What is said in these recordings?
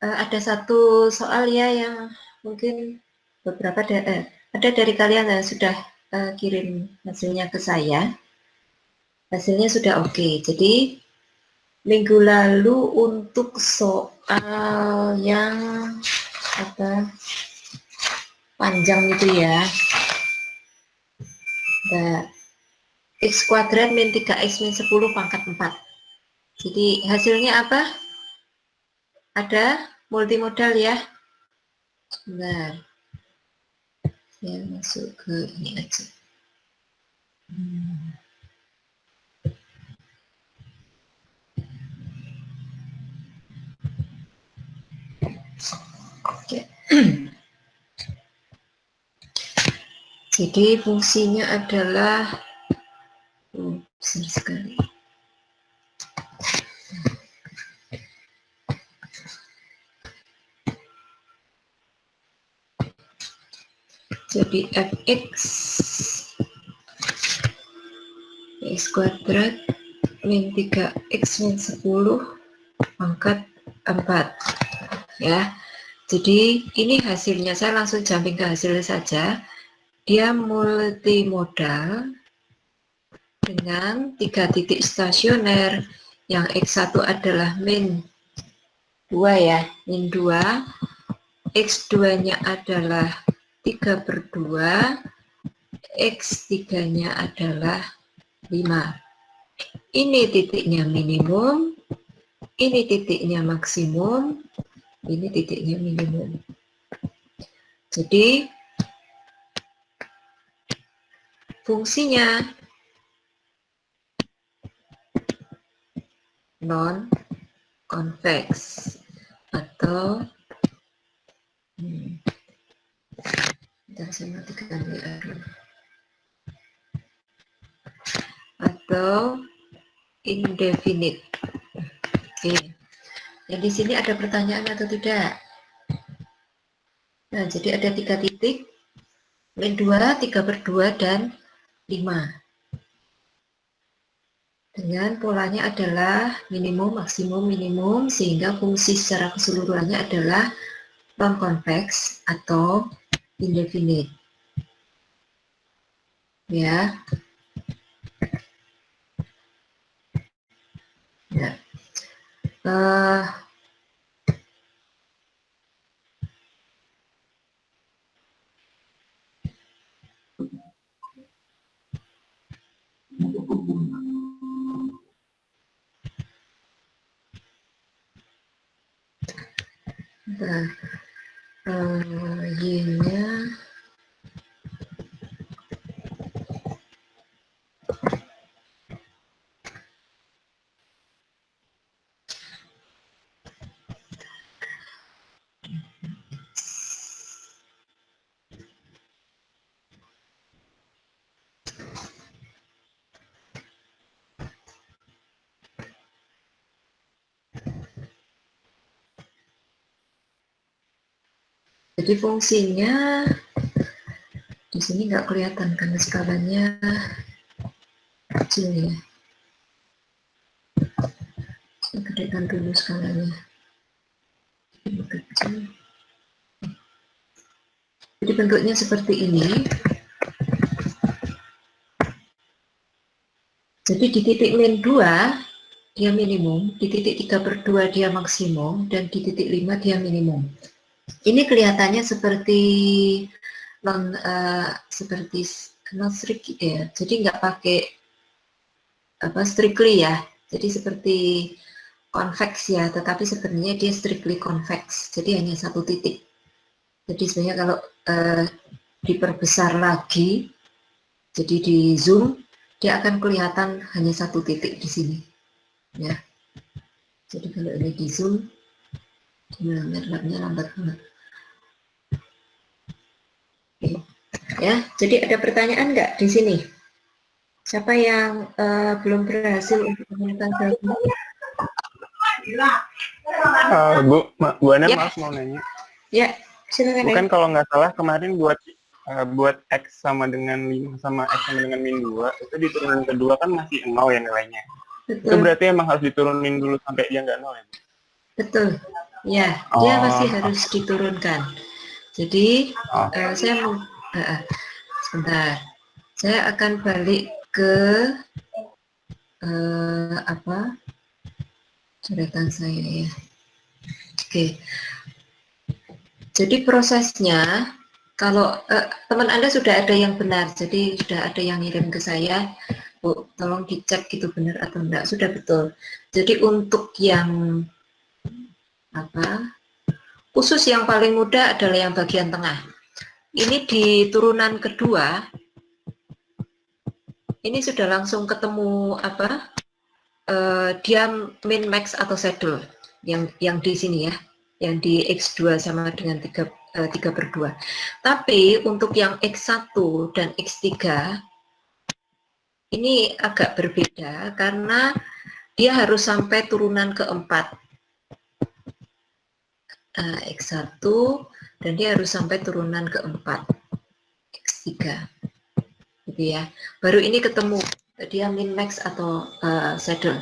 ada satu soal ya yang mungkin beberapa ada dari kalian yang sudah kirim hasilnya ke saya. Hasilnya sudah oke. Jadi minggu lalu untuk soal yang apa panjang itu ya, x kuadrat min 3x min 10 pangkat 4. Jadi hasilnya apa? Ada multimodal ya. Sebentar. Saya masuk ke ini aja. Oke. Jadi fungsinya adalah besar sekali. Jadi fx x kuadrat min 3x min 10 pangkat 4 ya. Jadi ini hasilnya, saya langsung jumping ke hasilnya saja. Dia multimodal dengan 3 titik stasioner, yang x1 adalah min 2 ya, min 2, x2 nya adalah 3/2, x3 nya adalah 5. Ini titiknya minimum, ini titiknya maksimum, ini titiknya minimum. Jadi fungsinya non konveks atau saya matikan atau indefinite. Oke. Yang di sini ada pertanyaan atau tidak? Nah, jadi ada 3 titik, min 2, 3/2, dan 5. Dengan polanya adalah minimum, maksimum, minimum, sehingga fungsi secara keseluruhannya adalah non konveks atau indefinite. Ya. Ya. Y-nya jadi fungsinya di sini nggak kelihatan karena skalanya kecil ya. Saya gedekan dulu skalanya. Kecil. Jadi bentuknya seperti ini. Jadi di titik min 2 dia minimum, di titik 3/2 dia maksimum, dan di titik 5 dia minimum. Ini kelihatannya seperti non strict ya. Jadi nggak pakai strictly ya. Jadi seperti konveks ya, tetapi sebenarnya dia strictly konveks. Jadi hanya satu titik. Jadi sebenarnya kalau diperbesar lagi, jadi di zoom, dia akan kelihatan hanya satu titik di sini. Ya. Jadi kalau ini di zoom, MATLAB-nya lambat banget. Oke. Ya, jadi ada pertanyaan nggak di sini? Siapa yang belum berhasil untuk menemukan jawaban? Bu Ana, Ya. maaf mau nanya. Ya, silakan. Bukan kalau nggak salah kemarin buat X sama dengan 5 sama X sama dengan min 2, itu di turunan kedua kan masih 0 ya nilainya. Betul. Itu berarti emang harus diturunin dulu sampai dia nggak 0 ya? Betul. Ya, dia masih Oh, harus diturunkan. Jadi oke. saya mau sebentar. Saya akan balik ke apa coretan saya ya. Oke. Jadi prosesnya kalau teman Anda sudah ada yang benar, jadi sudah ada yang ngirim ke saya, Bu, tolong dicek gitu benar atau enggak. Sudah betul. Jadi untuk yang apa khusus yang paling mudah adalah yang bagian tengah. Ini di turunan kedua, ini sudah langsung ketemu apa dia min max atau saddle yang di sini ya, yang di X2 sama dengan 3/2. Tapi untuk yang X1 dan X3 ini agak berbeda karena dia harus sampai turunan keempat. X1 dan dia harus sampai turunan keempat. X3 gitu ya. Baru ini ketemu dia min max atau saddle.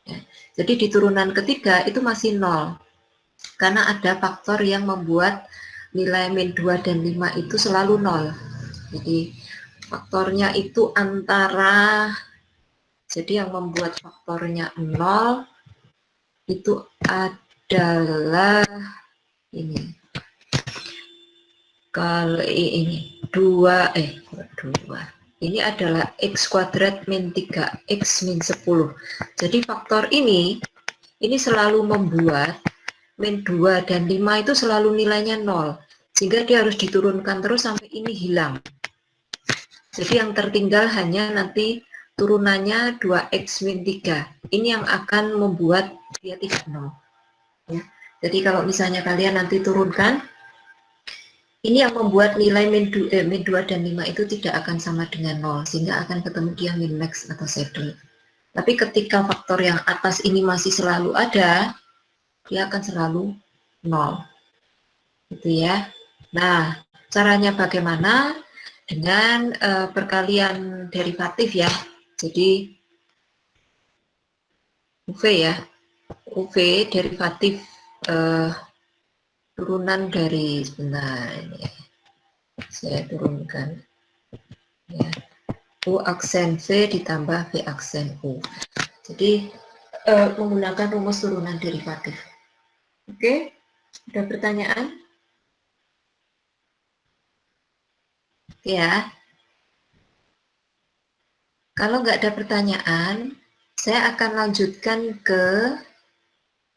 Ya. Jadi di turunan ketiga itu masih 0 karena ada faktor yang membuat nilai min 2 dan 5 itu selalu 0. Jadi faktornya itu antara, jadi yang membuat faktornya 0 itu adalah ini. Kalau ini 2 ini adalah X kuadrat min 3 X min 10. Jadi faktor ini selalu membuat min 2 dan 5 itu selalu nilainya 0, sehingga dia harus diturunkan terus sampai ini hilang. Jadi yang tertinggal hanya nanti turunannya 2x min 3. Ini yang akan membuat dia tidak 0. Ya. Jadi kalau misalnya kalian nanti turunkan, ini yang membuat nilai min 2 dan 5 itu tidak akan sama dengan 0, sehingga akan ketemu dia min max atau saddle. Tapi ketika faktor yang atas ini masih selalu ada, dia akan selalu 0. Gitu ya. Nah, caranya bagaimana? Dengan perkalian derivatif ya. Jadi UV ya. UV derivatif turunan dari, sebentar ini saya turunkan ya. U aksen V ditambah V aksen U. Jadi menggunakan rumus turunan derivatif. Oke, ada pertanyaan? Ya, kalau nggak ada pertanyaan, saya akan lanjutkan ke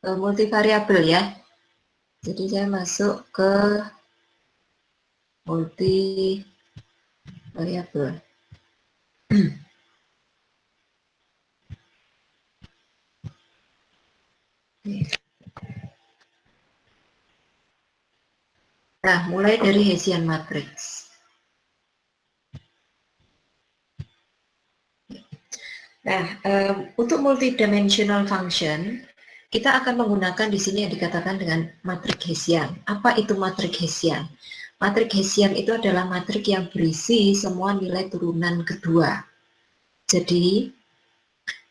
multivariabel ya. Jadi saya masuk ke multivariabel. Nah, mulai dari Hessian matrix. Nah, untuk multidimensional function, kita akan menggunakan di sini yang dikatakan dengan matrik Hessian. Apa itu matrik Hessian? Matrik Hessian itu adalah matrik yang berisi semua nilai turunan kedua. Jadi,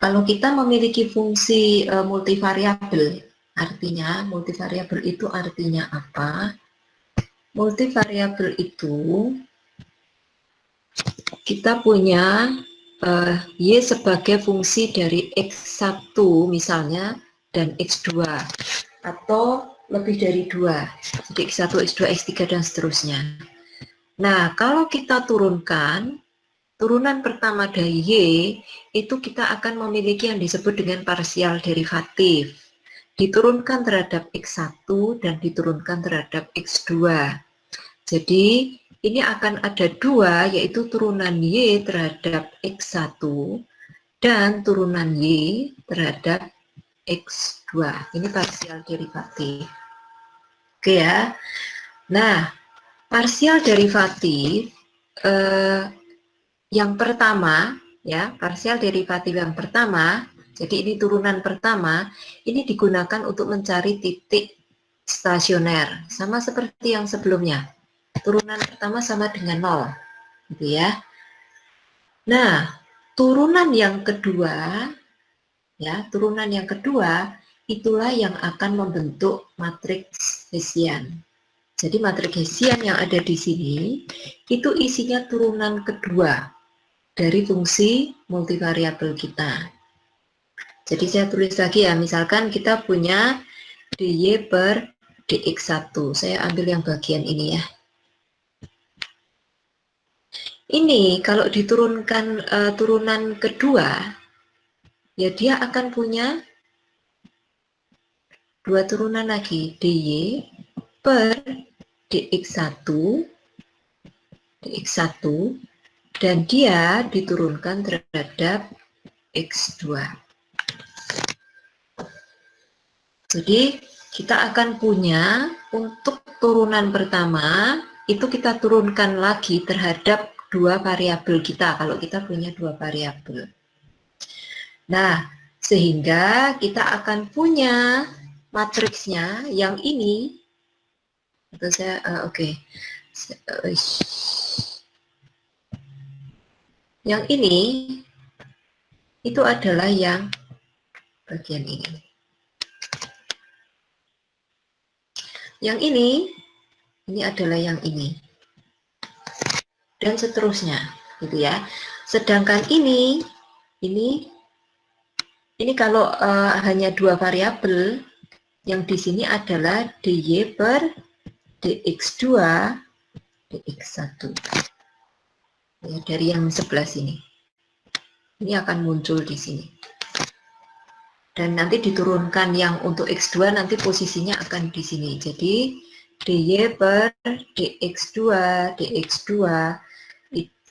kalau kita memiliki fungsi multivariabel, artinya multivariabel itu artinya apa? Multivariabel itu kita punya Y sebagai fungsi dari X1 misalnya dan X2 atau lebih dari 2, jadi X1, X2, X3 dan seterusnya. Nah, kalau kita turunkan, turunan pertama dari Y itu kita akan memiliki yang disebut dengan partial derivatif, diturunkan terhadap X1 dan diturunkan terhadap X2. Jadi ini akan ada 2, yaitu turunan Y terhadap X1 dan turunan Y terhadap X2. Ini partial derivatif. Oke ya. Nah, partial derivatif yang pertama, ya, partial derivatif yang pertama, jadi ini turunan pertama, ini digunakan untuk mencari titik stasioner, sama seperti yang sebelumnya. Turunan pertama sama dengan 0, gitu ya. Nah, turunan yang kedua, ya, turunan yang kedua itulah yang akan membentuk matriks Hessian. Jadi matriks Hessian yang ada di sini itu isinya turunan kedua dari fungsi multivariabel kita. Jadi saya tulis lagi ya, misalkan kita punya dy per dx1. Saya ambil yang bagian ini ya. Ini kalau diturunkan turunan kedua, ya dia akan punya dua turunan lagi, dy per dx1, dan dia diturunkan terhadap x2. Jadi kita akan punya untuk turunan pertama, itu kita turunkan lagi terhadap dua variabel kita, kalau kita punya dua variabel. Nah, sehingga kita akan punya matriksnya yang ini, atau saya yang ini itu adalah yang bagian ini. Yang ini adalah yang ini, dan seterusnya, gitu ya. Sedangkan ini kalau hanya dua variabel, yang di sini adalah dy per dx2, dx1. Ya, dari yang sebelah sini, ini akan muncul di sini. Dan nanti diturunkan yang untuk x2 nanti posisinya akan di sini. Jadi dy per dx2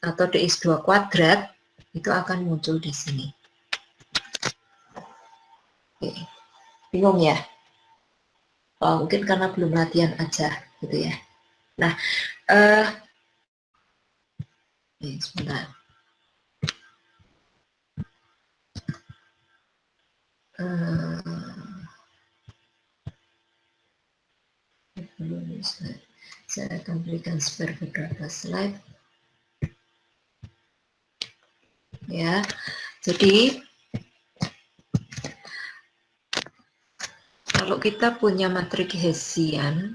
atau dx2 kuadrat itu akan muncul di sini. Oke. Bingung ya? Oh, mungkin karena belum latihan aja gitu ya. Nah, sebentar. Saya akan berikan spare beberapa slide ya. Jadi kalau kita punya matriks Hessian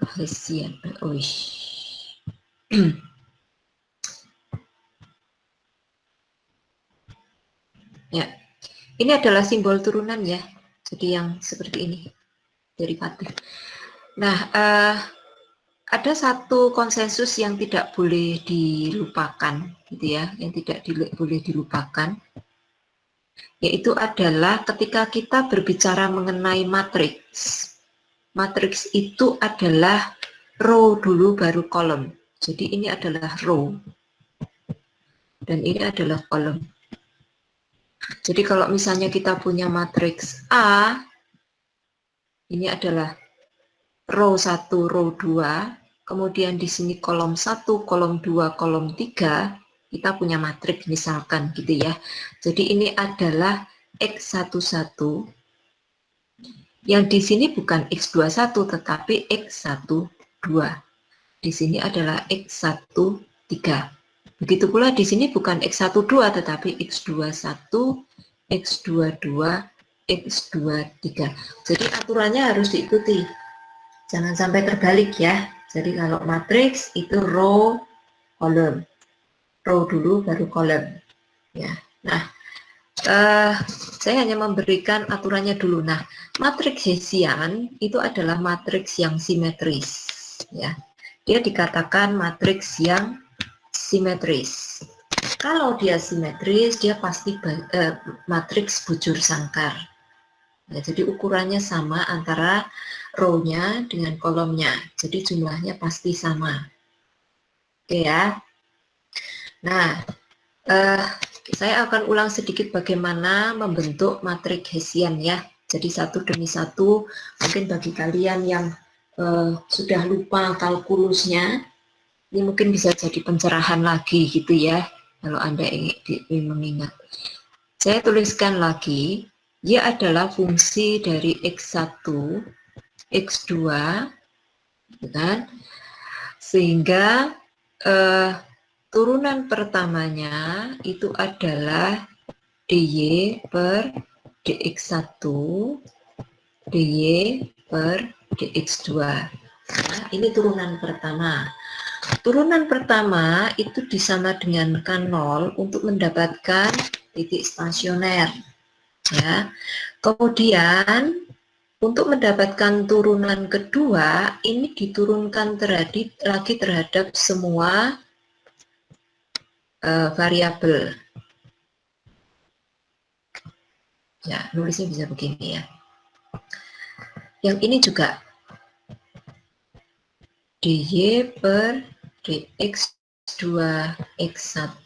ya, ini adalah simbol turunan ya, jadi yang seperti ini derivatif. Nah, ada satu konsensus yang tidak boleh dilupakan, gitu ya, yang tidak boleh dilupakan, yaitu adalah ketika kita berbicara mengenai matriks. Matriks itu adalah row dulu baru kolom. Jadi ini adalah row dan ini adalah kolom. Jadi kalau misalnya kita punya matriks A, ini adalah row 1, row 2, kemudian di sini kolom 1, kolom 2, kolom 3, kita punya matriks misalkan gitu ya. Jadi ini adalah X11, yang di sini bukan X21 tetapi X12. Di sini adalah X13. Begitu pula di sini bukan X12 tetapi X21, X22, X23. Jadi aturannya harus diikuti. Jangan sampai terbalik ya. Jadi kalau matriks itu row, kolom. Row dulu baru kolom. Ya. Nah, saya hanya memberikan aturannya dulu. Nah, matriks Hessian itu adalah matriks yang simetris. Ya. Dia dikatakan matriks yang simetris. Kalau dia simetris, dia pasti matriks bujur sangkar. Nah, jadi ukurannya sama antara row-nya dengan kolomnya. Jadi jumlahnya pasti sama. Oke ya. Nah, saya akan ulang sedikit bagaimana membentuk matriks Hessian ya. Jadi satu demi satu, mungkin bagi kalian yang sudah lupa kalkulusnya, ini mungkin bisa jadi pencerahan lagi gitu ya, kalau Anda ingin mengingat. Saya tuliskan lagi, Y adalah fungsi dari X1, X2, kan? Sehingga turunan pertamanya itu adalah dy per dx1, dy per dx2. Nah, ini turunan pertama. Turunan pertama itu disama dengankan 0 untuk mendapatkan titik stasioner. Ya. Kemudian untuk mendapatkan turunan kedua, ini diturunkan lagi terhadap semua variabel. Ya, nulisnya bisa begini ya. Yang ini juga dy per dx2 x1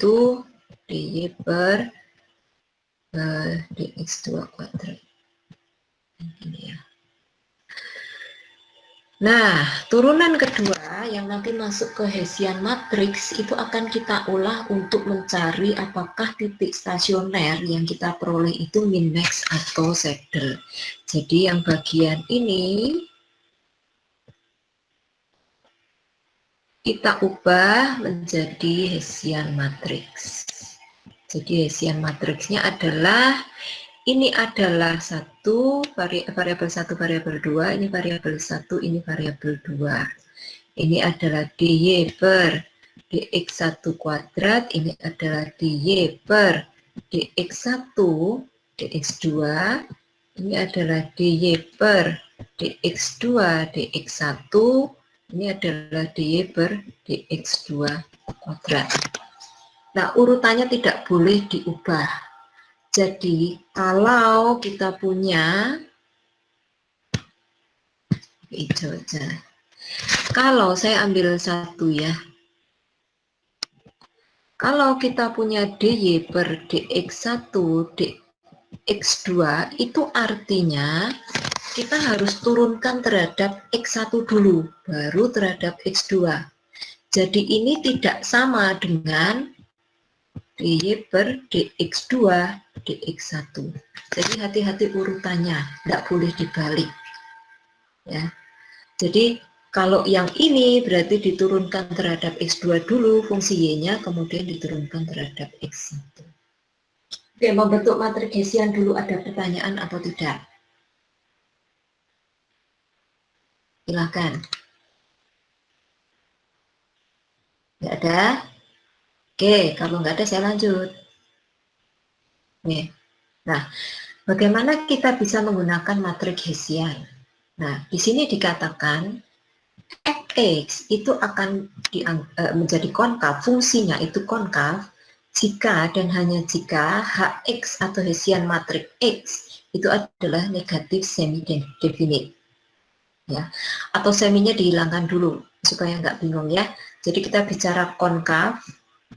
dy per dx2 kuadrat. Ini ya. Nah, turunan kedua yang nanti masuk ke Hessian matrix itu akan kita olah untuk mencari apakah titik stasioner yang kita peroleh itu min max atau saddle. Jadi yang bagian ini kita ubah menjadi Hessian matrix. Jadi Hessian matrixnya adalah ini adalah variabel 1, variabel 2, ini variabel 1, ini variabel 2. Ini adalah dy per dx1 kuadrat, ini adalah dy per dx1, dx2, ini adalah dy per dx2, dx1, ini adalah dy per dx2 kuadrat. Nah, urutannya tidak boleh diubah. Jadi, kalau kita punya hijau aja. Kalau saya ambil satu ya. Kalau kita punya dy per dx1 dx2 itu artinya kita harus turunkan terhadap x1 dulu, baru terhadap x2. Jadi ini tidak sama dengan dy per dx2 dx1. Jadi hati-hati urutannya, tidak boleh dibalik. Ya. Jadi kalau yang ini berarti diturunkan terhadap x2 dulu fungsi y-nya, kemudian diturunkan terhadap x1. Oke, membentuk matriks Hessian dulu ada pertanyaan atau tidak? Silakan. Tidak ada? Oke, kalau nggak ada saya lanjut. Oke. Nah, bagaimana kita bisa menggunakan matriks Hessian? Nah, di sini dikatakan Fx itu akan menjadi konkav, fungsinya itu konkav jika dan hanya jika Hx atau Hessian matriks X itu adalah negatif semi definite. Ya, atau seminya dihilangkan dulu supaya nggak bingung ya. Jadi kita bicara konkav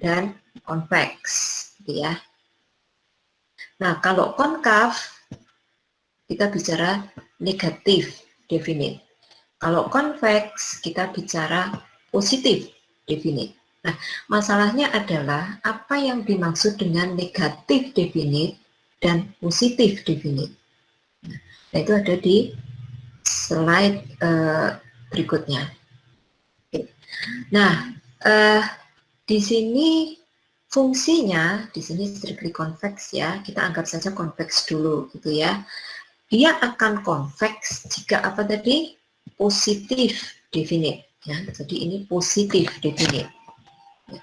dan konveks, ya. Nah, kalau konkav kita bicara negatif definite. Kalau konveks kita bicara positif definite. Nah, masalahnya adalah apa yang dimaksud dengan negatif definite dan positif definite. Nah, itu ada di slide berikutnya. Oke. Nah, di sini fungsinya di sini strictly convex ya. Kita anggap saja convex dulu gitu ya. Dia akan convex jika apa tadi? Positif definite ya. Jadi ini positif definite. Ya.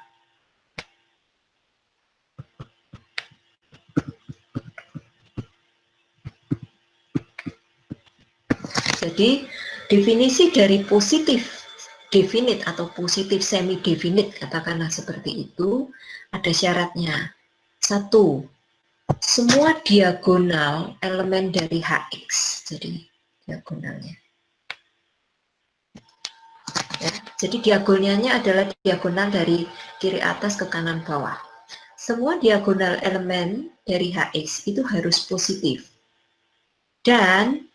Jadi definisi dari positif definite atau positif semi definite katakanlah seperti itu ada syaratnya. 1. Semua diagonal elemen dari Hx. Jadi diagonalnya. Ya, jadi diagonalnya adalah diagonal dari kiri atas ke kanan bawah. Semua diagonal elemen dari Hx itu harus positif. Dan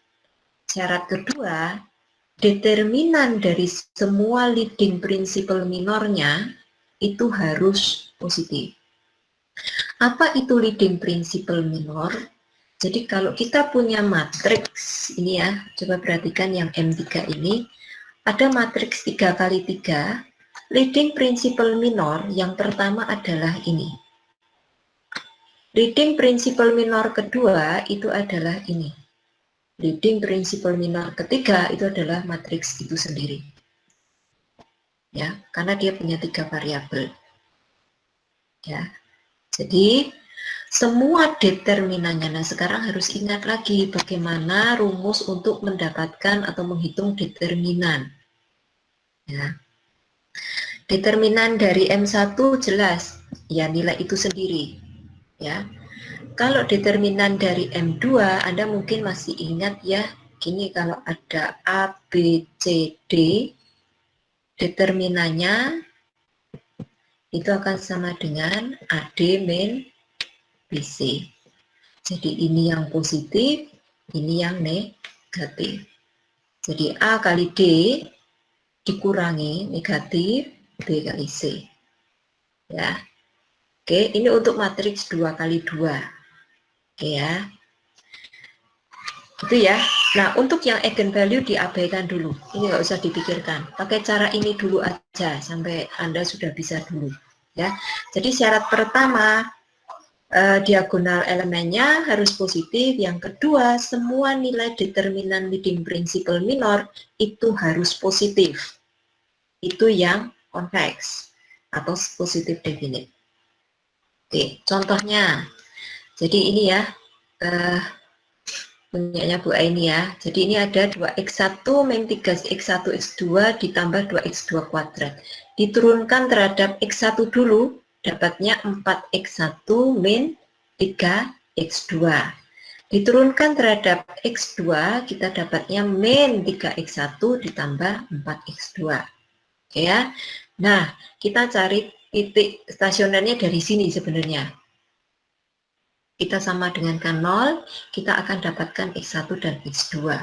syarat kedua, determinan dari semua leading principle minornya itu harus positif. Apa itu leading principle minor? Jadi kalau kita punya matriks, ini ya, coba perhatikan yang M3 ini, ada matriks 3x3, leading principle minor yang pertama adalah ini. Leading principle minor kedua itu adalah ini. leading principal minor ketiga itu adalah matriks itu sendiri. Ya, karena dia punya 3 variabel. Ya. Jadi semua determinannya. Nah, sekarang harus ingat lagi bagaimana rumus untuk mendapatkan atau menghitung determinan. Ya. Determinan dari M1 jelas, ya nilai itu sendiri. Ya. Kalau determinan dari M2, Anda mungkin masih ingat ya, gini kalau ada A, B, C, D, determinannya itu akan sama dengan AD min BC. Jadi ini yang positif, ini yang negatif. Jadi A kali D dikurangi negatif B kali C. Ya. Oke, ini untuk matriks 2 kali 2. Oke ya. Itu ya. Nah, untuk yang eigenvalue diabaikan dulu. Ini nggak usah dipikirkan. Pakai cara ini dulu aja sampai Anda sudah bisa dulu. Ya. Jadi syarat pertama diagonal elemennya harus positif. Yang kedua, semua nilai determinan leading principal minor itu harus positif. Itu yang konveks atau positif definite. Oke, contohnya. Jadi ini ya. Punyanya Bu Aini ya. Jadi ini ada 2x1 min 3x1 x2 ditambah 2x2 kuadrat. Diturunkan terhadap x1 dulu, dapatnya 4x1 min 3x2. Diturunkan terhadap x2, kita dapatnya min 3x1 ditambah 4x2. Oke ya. Nah, kita cari titik stasionernya dari sini sebenarnya. Kita sama dengan K0, kita akan dapatkan X1 dan X2.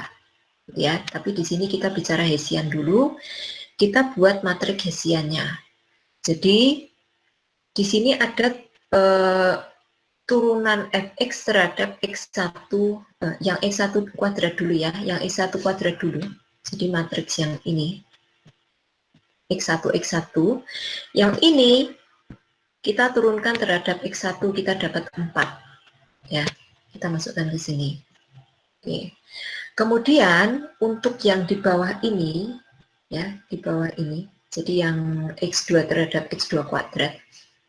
Ya, tapi di sini kita bicara Hessian dulu. Kita buat matriks Hessiannya. Jadi di sini ada turunan fx terhadap x1, yang x1 kuadrat dulu ya, yang x1 kuadrat dulu. Jadi matriks yang ini x1 x1. Yang ini kita turunkan terhadap x1, kita dapat 4. Ya, kita masukkan ke sini. Oke. Kemudian untuk yang di bawah ini, ya, di bawah ini, jadi yang x2 terhadap x2 kuadrat,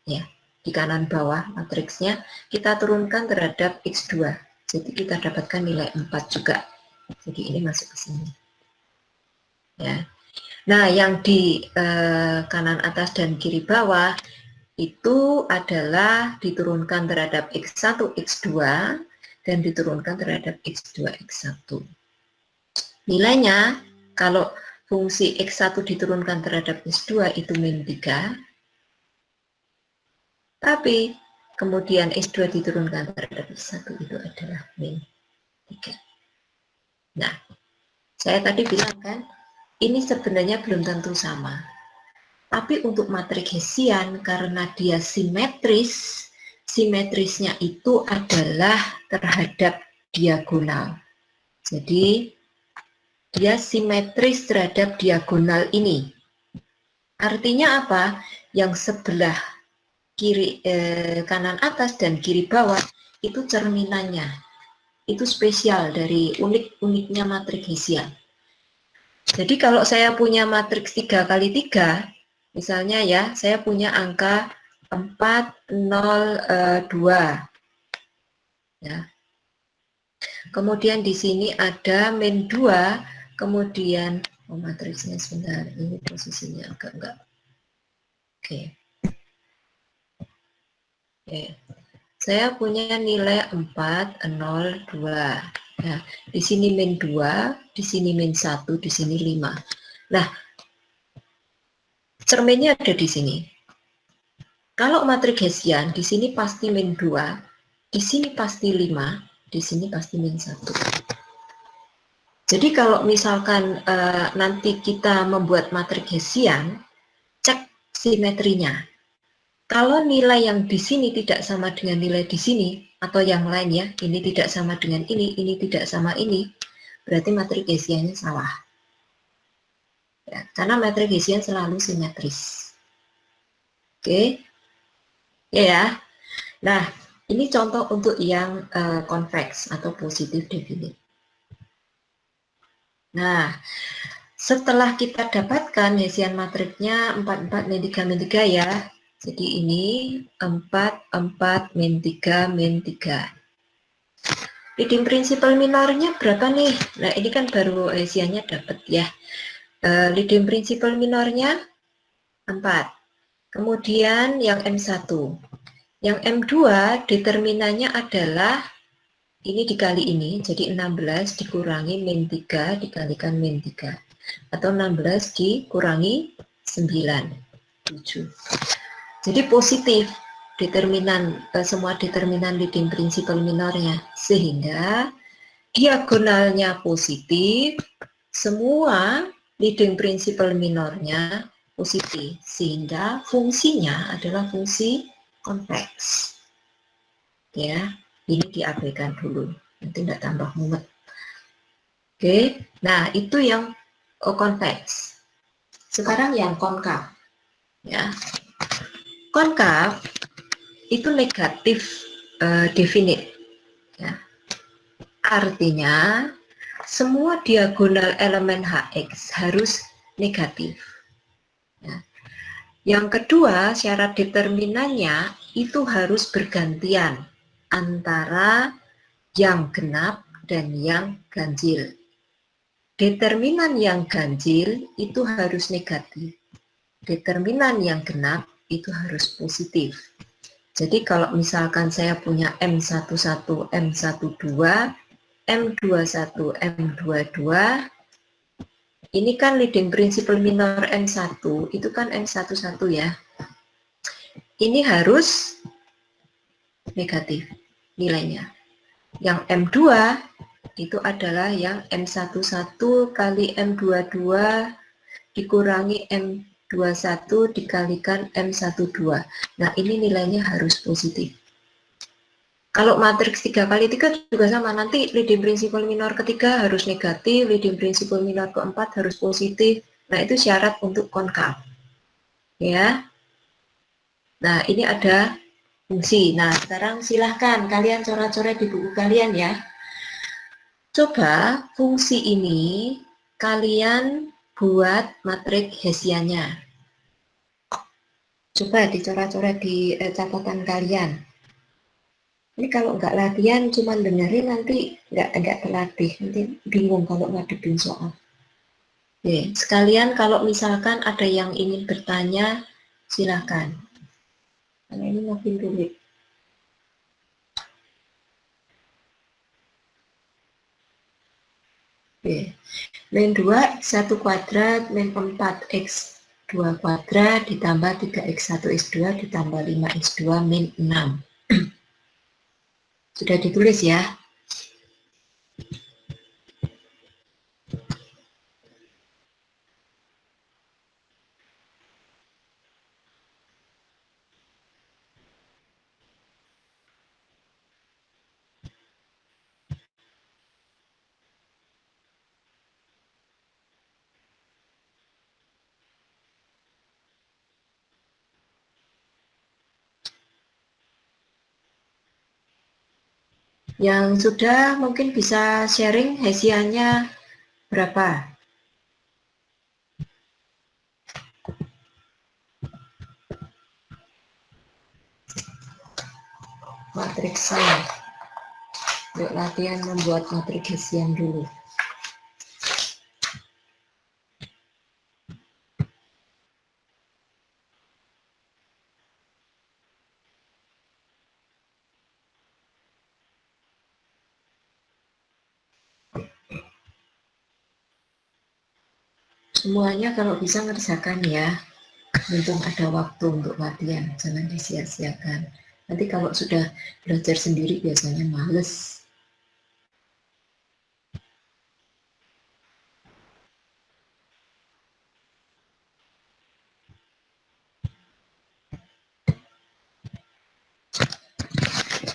ya, di kanan bawah matriksnya, kita turunkan terhadap x2. Jadi kita dapatkan nilai 4 juga. Jadi ini masuk ke sini. Ya. Nah, yang di kanan atas dan kiri bawah, itu adalah diturunkan terhadap X1, X2, dan diturunkan terhadap X2, X1. Nilainya, kalau fungsi X1 diturunkan terhadap X2 itu min 3, tapi kemudian X2 diturunkan terhadap X1 itu adalah min 3. Nah, saya tadi bilang kan, ini sebenarnya belum tentu sama. Tapi untuk matriks Hessian, karena dia simetris, simetrisnya itu adalah terhadap diagonal. Jadi, dia simetris terhadap diagonal ini. Artinya apa? Yang sebelah kiri kanan atas dan kiri bawah, itu cerminannya. Itu spesial dari unik-uniknya matriks Hessian. Jadi kalau saya punya matriks 3 kali 3, misalnya ya, saya punya angka 4, 0, 2. Ya. Kemudian di sini ada min 2, kemudian, matriksnya sebentar, ini posisinya agak enggak. Oke. Saya punya nilai 4, 0, 2. Nah, di sini min 2, di sini min 1, di sini 5. Nah, cerminnya ada di sini. Kalau matriks Hessian, di sini pasti min 2, di sini pasti 5, di sini pasti min 1. Jadi kalau misalkan nanti kita membuat matriks Hessian, cek simetrinya. Kalau nilai yang di sini tidak sama dengan nilai di sini, atau yang lain ya, ini tidak sama dengan ini tidak sama ini, berarti matriks Hessiannya salah. Ya, karena matriks Hessian selalu simetris. Oke. Ya. Nah, ini contoh untuk yang konveks atau positif definite. Nah, setelah kita dapatkan Hessian matriksnya 4, 4, min 3, min 3 ya. Jadi ini 4, 4, min 3, min 3. Leading principal minornya berapa nih? Nah, ini kan baru Hessiannya dapat ya. Leading principal minornya 4. Kemudian yang M1. Yang M2 determinannya adalah ini dikali ini, jadi 16 dikurangi min 3 dikalikan min 3. Atau 16 dikurangi 9, 7. Jadi positif determinan, semua determinan leading principal minornya. Sehingga diagonalnya positif, semua leading principal minornya positif. Sehingga fungsinya adalah fungsi konveks. Ya, ini diabaikan dulu, nanti tidak tambah mumet. Oke, nah itu yang konveks. Sekarang yang konkav, ya. Konkav itu negatif definite, ya. Artinya semua diagonal elemen Hx harus negatif. Ya. Yang kedua, syarat determinannya itu harus bergantian antara yang genap dan yang ganjil. Determinan yang ganjil itu harus negatif. Determinan yang genap itu harus positif. Jadi kalau misalkan saya punya M11, M12, M21, M22, ini kan leading principal minor M1, itu kan M11 ya. Ini harus negatif nilainya. Yang M2 itu adalah yang M11 kali M22 dikurangi M21 dikalikan M12. Nah, ini nilainya harus positif. Kalau matriks 3 kali 3 juga sama, nanti leading principal minor ketiga harus negatif, leading principal minor keempat harus positif. Nah, itu syarat untuk konkav. Ya. Nah, ini ada fungsi. Nah, sekarang silahkan kalian coret-coret di buku kalian ya. Coba fungsi ini kalian buat matriks Hessiannya. Coba dicoret-coret di catatan kalian. Ini kalau nggak latihan, cuma dengerin nanti nggak terlatih. Nanti bingung kalau ngadepin soal. Oke, sekalian kalau misalkan ada yang ingin bertanya, silakan. Karena ini makin rumit. Oke. Min 2 X1 kuadrat, min 4 X2 kuadrat, ditambah 3X1 X2, ditambah 5X2, min 6. Sudah ditulis ya? Yang sudah mungkin bisa sharing Hessiannya berapa? Matriks saya. Yuk latihan membuat matriks Hessian dulu. Semuanya kalau bisa ngerjakan ya. Mumpung ada waktu untuk latihan, jangan disia-siakan. Nanti kalau sudah belajar sendiri biasanya males.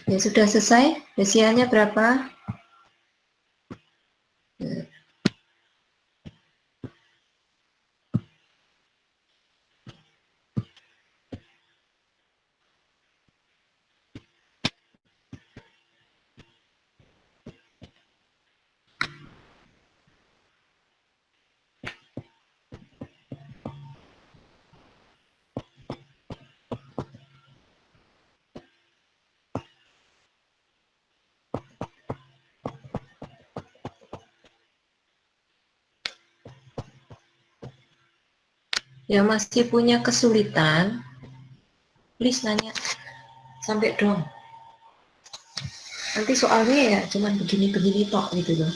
Ya sudah selesai, Hessiannya berapa? Yang masih punya kesulitan, please nanya sampai dong. Nanti soalnya ya cuman begini-begini tok gitu loh.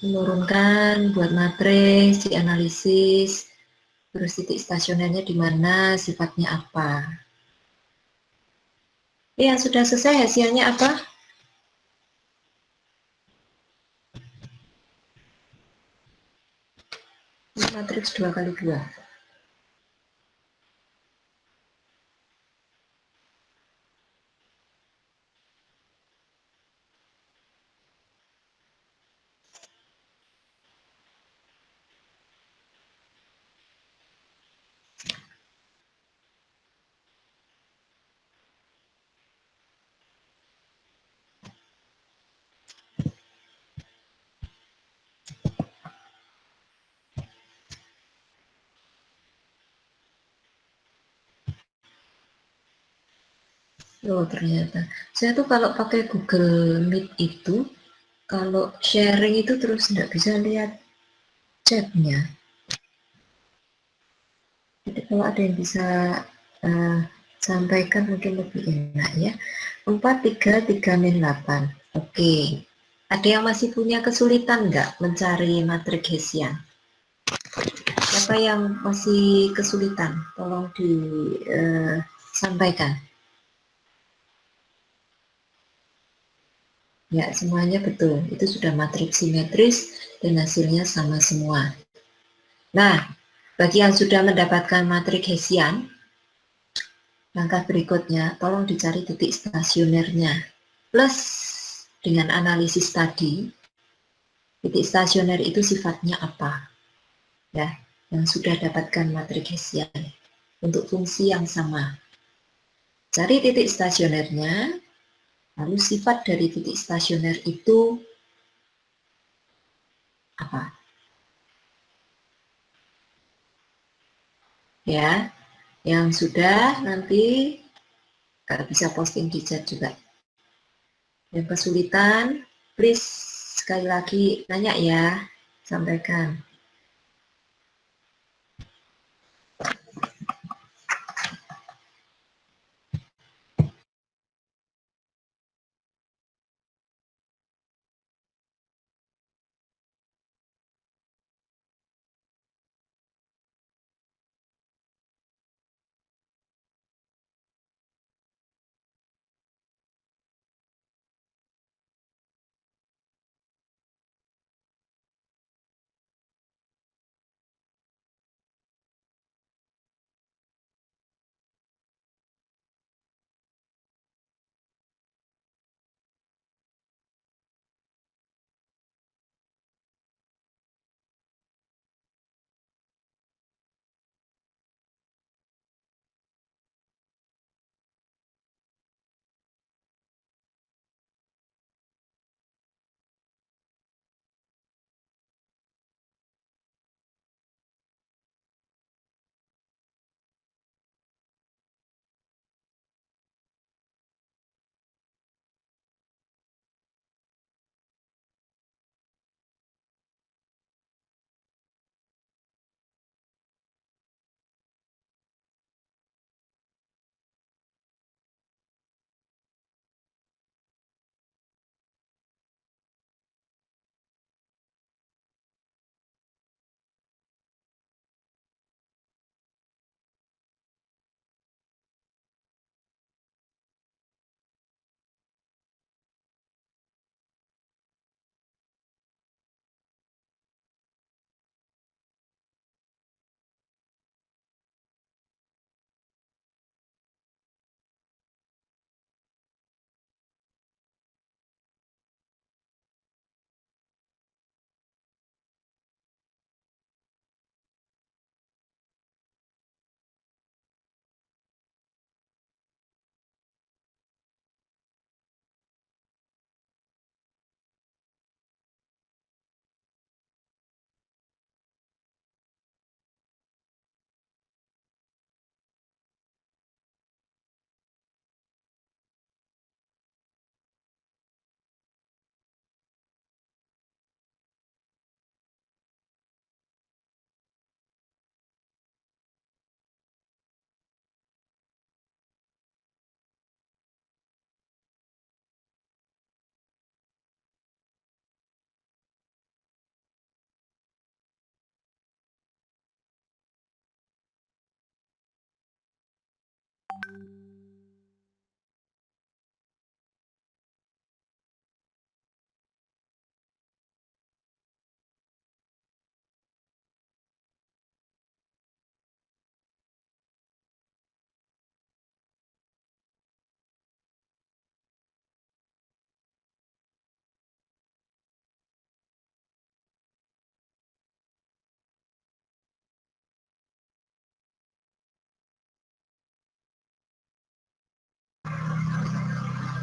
Menurunkan, buat matriks, dianalisis, terus titik stasionernya di mana, sifatnya apa. Ya, sudah selesai, hasilnya apa? Ini matriks 2x2. Oh, ternyata. Saya tuh kalau pakai Google Meet itu, kalau sharing itu terus nggak bisa lihat chatnya. Jadi kalau ada yang bisa uh, sampaikan mungkin lebih enak ya. 4, 3, 3, -8. Oke. Ada yang masih punya kesulitan nggak mencari matriks Hessian? Siapa yang masih kesulitan? Tolong disampaikan. Ya, semuanya betul. Itu sudah matriks simetris dan hasilnya sama semua. Nah, bagi yang sudah mendapatkan matriks Hessian, langkah berikutnya tolong dicari titik stasionernya. Plus dengan analisis tadi, titik stasioner itu sifatnya apa? Ya, yang sudah dapatkan matriks Hessian untuk fungsi yang sama. Cari titik stasionernya, lalu sifat dari titik stasioner itu apa? Ya, yang sudah nanti bisa posting di chat juga. Yang kesulitan, please sekali lagi tanya ya, sampaikan.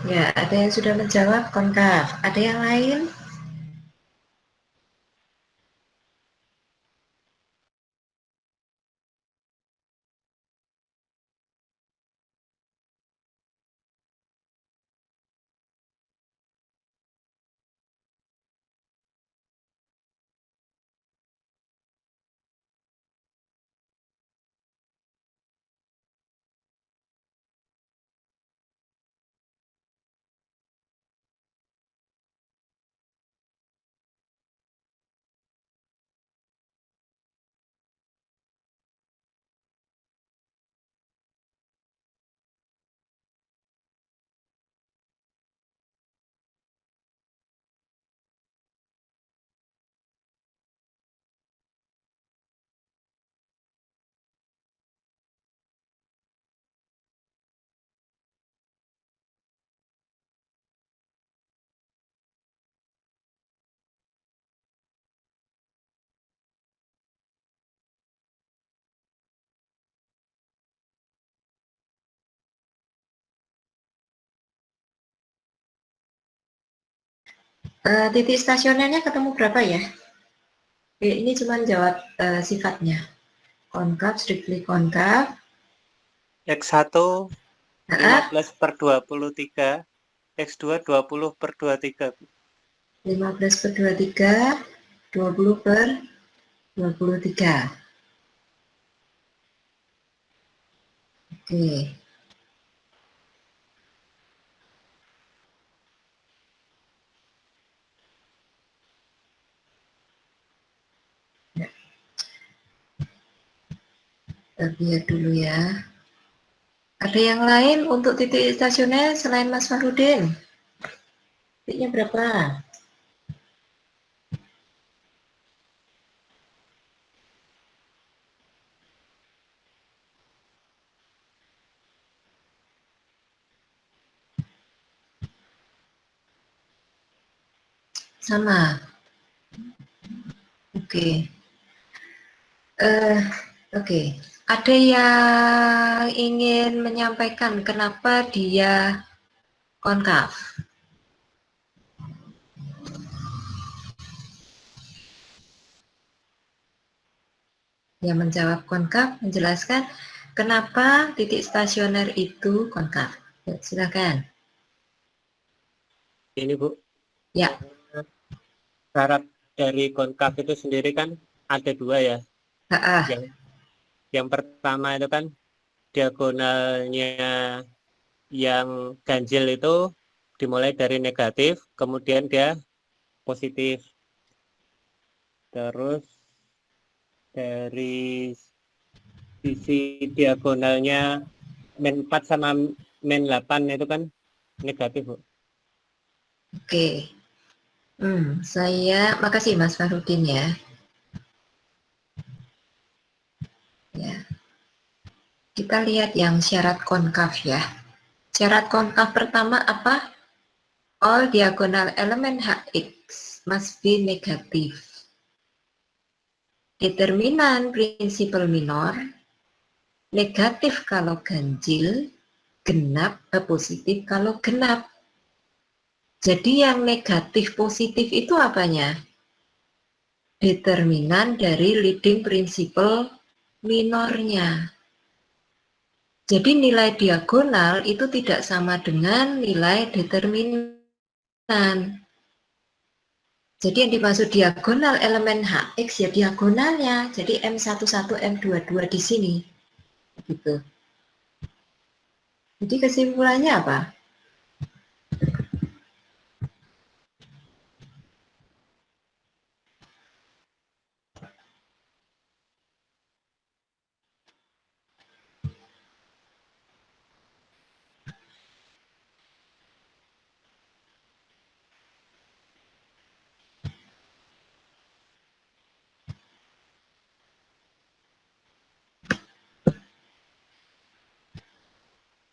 Ya, ada yang sudah menjawab konkav. Ada yang lain? Titik stasionernya ketemu berapa ya? Ini cuma jawab sifatnya. Konkav, strictly konkav. X1 15/23, X2 20/23. 15/23, 20/23. Oke. Kita lihat dulu ya. Ada yang lain untuk titik stasioner selain Mas Farudin? Titiknya berapa? Sama. Oke. Oke. Ada yang ingin menyampaikan kenapa dia konkav? Yang menjawab konkav menjelaskan kenapa titik stasioner itu konkav. Ya, silakan. Ini Bu, Ya. syarat dari konkav itu sendiri kan ada dua ya. Yang pertama itu kan diagonalnya yang ganjil itu dimulai dari negatif, kemudian dia positif. Terus dari sisi diagonalnya min 4 sama min 8 itu kan negatif, Bu. Oke. Makasih Mas Farudin ya. Ya. Kita lihat yang syarat konkav ya. Syarat konkav pertama apa? All diagonal element Hx must be negative. Determinan prinsipal minor, negatif kalau ganjil, positif kalau genap. Jadi yang negatif positif itu apanya? Determinan dari leading principal minornya. Jadi nilai diagonal itu tidak sama dengan nilai determinan. Jadi yang dimaksud diagonal elemen Hx ya diagonalnya. Jadi M11, M22 di sini. Gitu. Jadi kesimpulannya apa?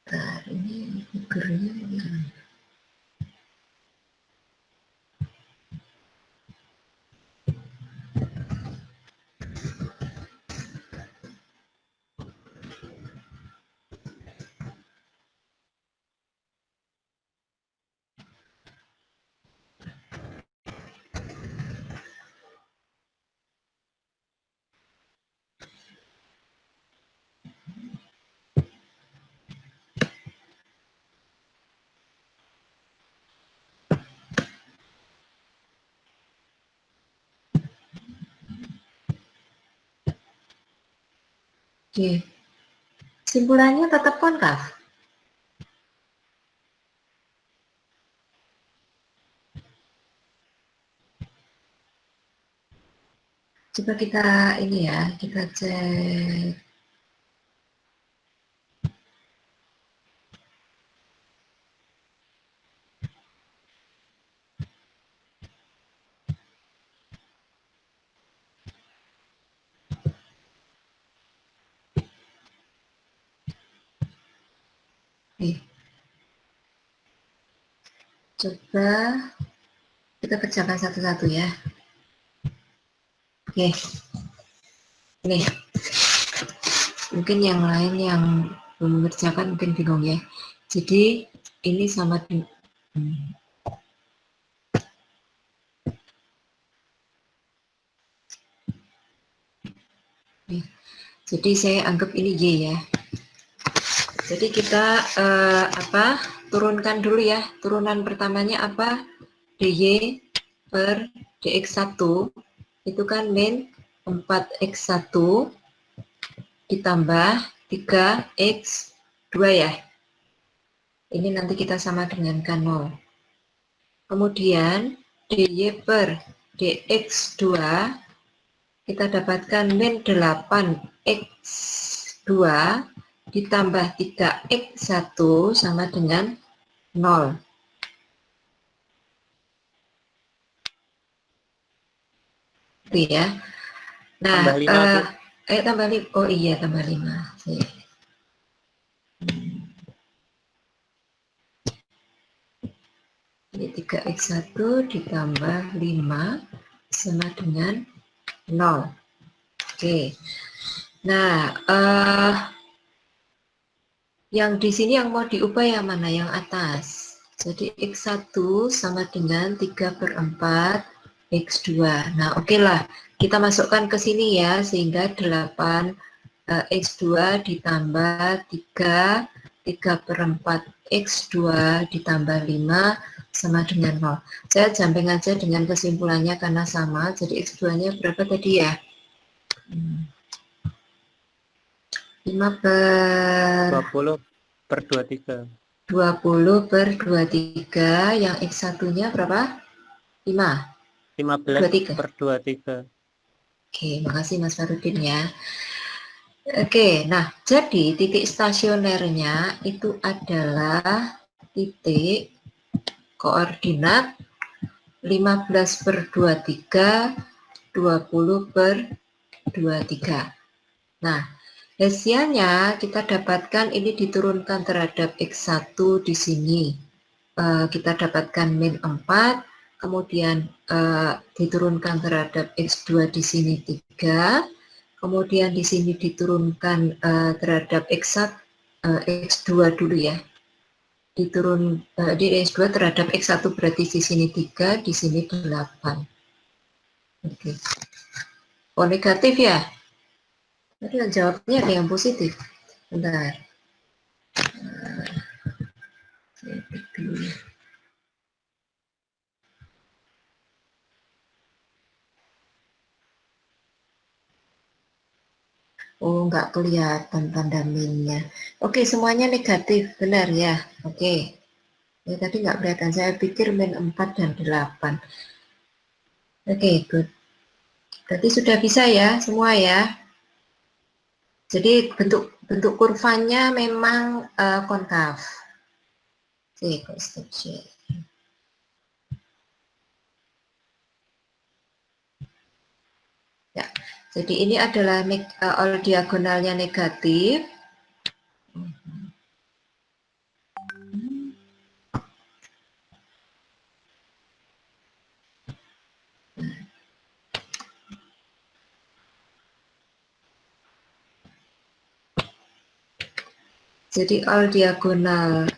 Nah, ini figurnya. Oke. Simpulannya tetap konkav. Coba kita ini ya, kita cek. Nih, coba kita kerjakan satu-satu ya. Oke, nih, mungkin yang lain yang belum mengerjakan mungkin bingung ya. Jadi ini sama dengan jadi saya anggap ini Y ya. Jadi kita turunkan dulu ya. Turunan pertamanya apa? DY per DX1 itu kan min 4X1 ditambah 3X2 ya. Ini nanti kita sama dengankan 0. Kemudian DY per DX2 kita dapatkan min 8X2 ditambah 3X1 sama dengan 0. Itu ya. Nah, tambah 5. Oh iya, tambah 5. Ini 3X1 ditambah 5 sama dengan 0. Oke. Nah, yang di sini yang mau diubah yang mana? Yang atas. Jadi X1 sama dengan 3/4 X2. Nah, oke lah. Kita masukkan ke sini ya, sehingga 8 X2 ditambah 3/4 X2 ditambah 5 sama dengan 0. Saya jamping aja dengan kesimpulannya karena sama. Jadi X2-nya berapa tadi ya? 20/23. 20/23, yang X1-nya berapa? 5. 15/23. Oke, makasih Mas Farudin ya. Oke, nah jadi titik stasionernya itu adalah titik koordinat 15/23, 20/23. Nah, Hessiannya kita dapatkan ini diturunkan terhadap X1 di sini. Kita dapatkan min 4, kemudian diturunkan terhadap X2 di sini 3, kemudian di sini diturunkan terhadap X2 dulu ya. Diturun di X2 terhadap X1 berarti di sini 3, di sini 8. Oke. Oh, negatif ya? Tadi yang jawabnya ada yang positif. Bentar. Oh, nggak kelihatan tanda minnya. Oke, semuanya negatif, benar ya? Oke. Ya, tadi nggak kelihatan. Saya pikir min 4 dan 8. Oke, good. Berarti sudah bisa ya, semua ya? Jadi bentuk kurvanya memang konkav. Oke, step C. Ya, jadi ini adalah all diagonalnya negatif. Jadi all diagonal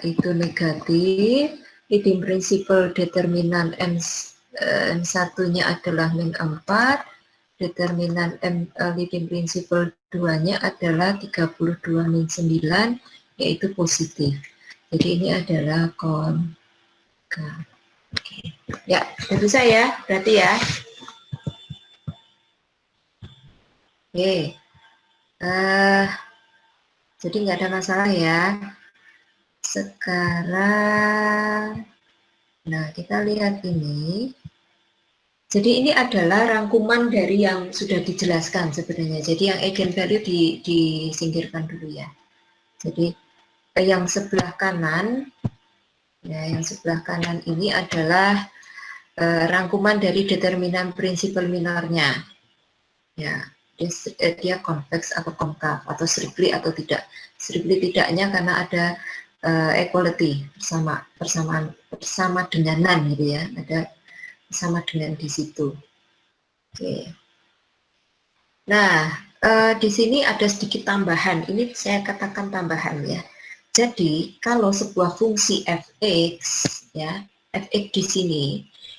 itu negatif, leading principal determinan M1-nya adalah min 4, determinan leading principal 2-nya adalah 32 min 9, yaitu positif. Jadi ini adalah konkav. Oke. Ya, udah bisa ya, berarti ya. Oke. Jadi nggak ada masalah ya. Sekarang, nah kita lihat ini. Jadi ini adalah rangkuman dari yang sudah dijelaskan sebenarnya. Jadi yang eigenvalue disingkirkan dulu ya. Jadi yang sebelah kanan, ya yang sebelah kanan ini adalah rangkuman dari determinan prinsipal minornya. Ya, dia konveks atau konkav atau strictly atau tidak. Strictly tidaknya karena ada equality bersama denganan gitu ya. Ada sama dengan di situ. Oke. Nah, di sini ada sedikit tambahan. Ini saya katakan tambahan ya. Jadi, kalau sebuah fungsi fx ya, fx di sini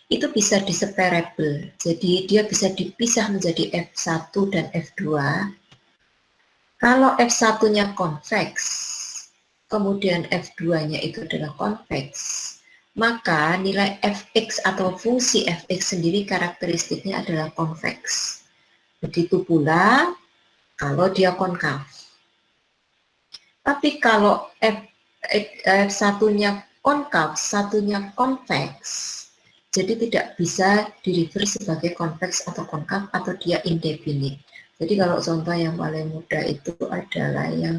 itu bisa diseparable. Jadi, dia bisa dipisah menjadi f1 dan f2. Kalau f1-nya konveks, kemudian f2-nya itu adalah konveks, maka nilai fx atau fungsi fx sendiri karakteristiknya adalah konveks. Begitu pula kalau dia konkav. Tapi kalau satunya konkav, satunya konveks, jadi tidak bisa di-reverse sebagai konveks atau konkav atau dia indefinite. Jadi kalau contoh yang paling mudah itu adalah yang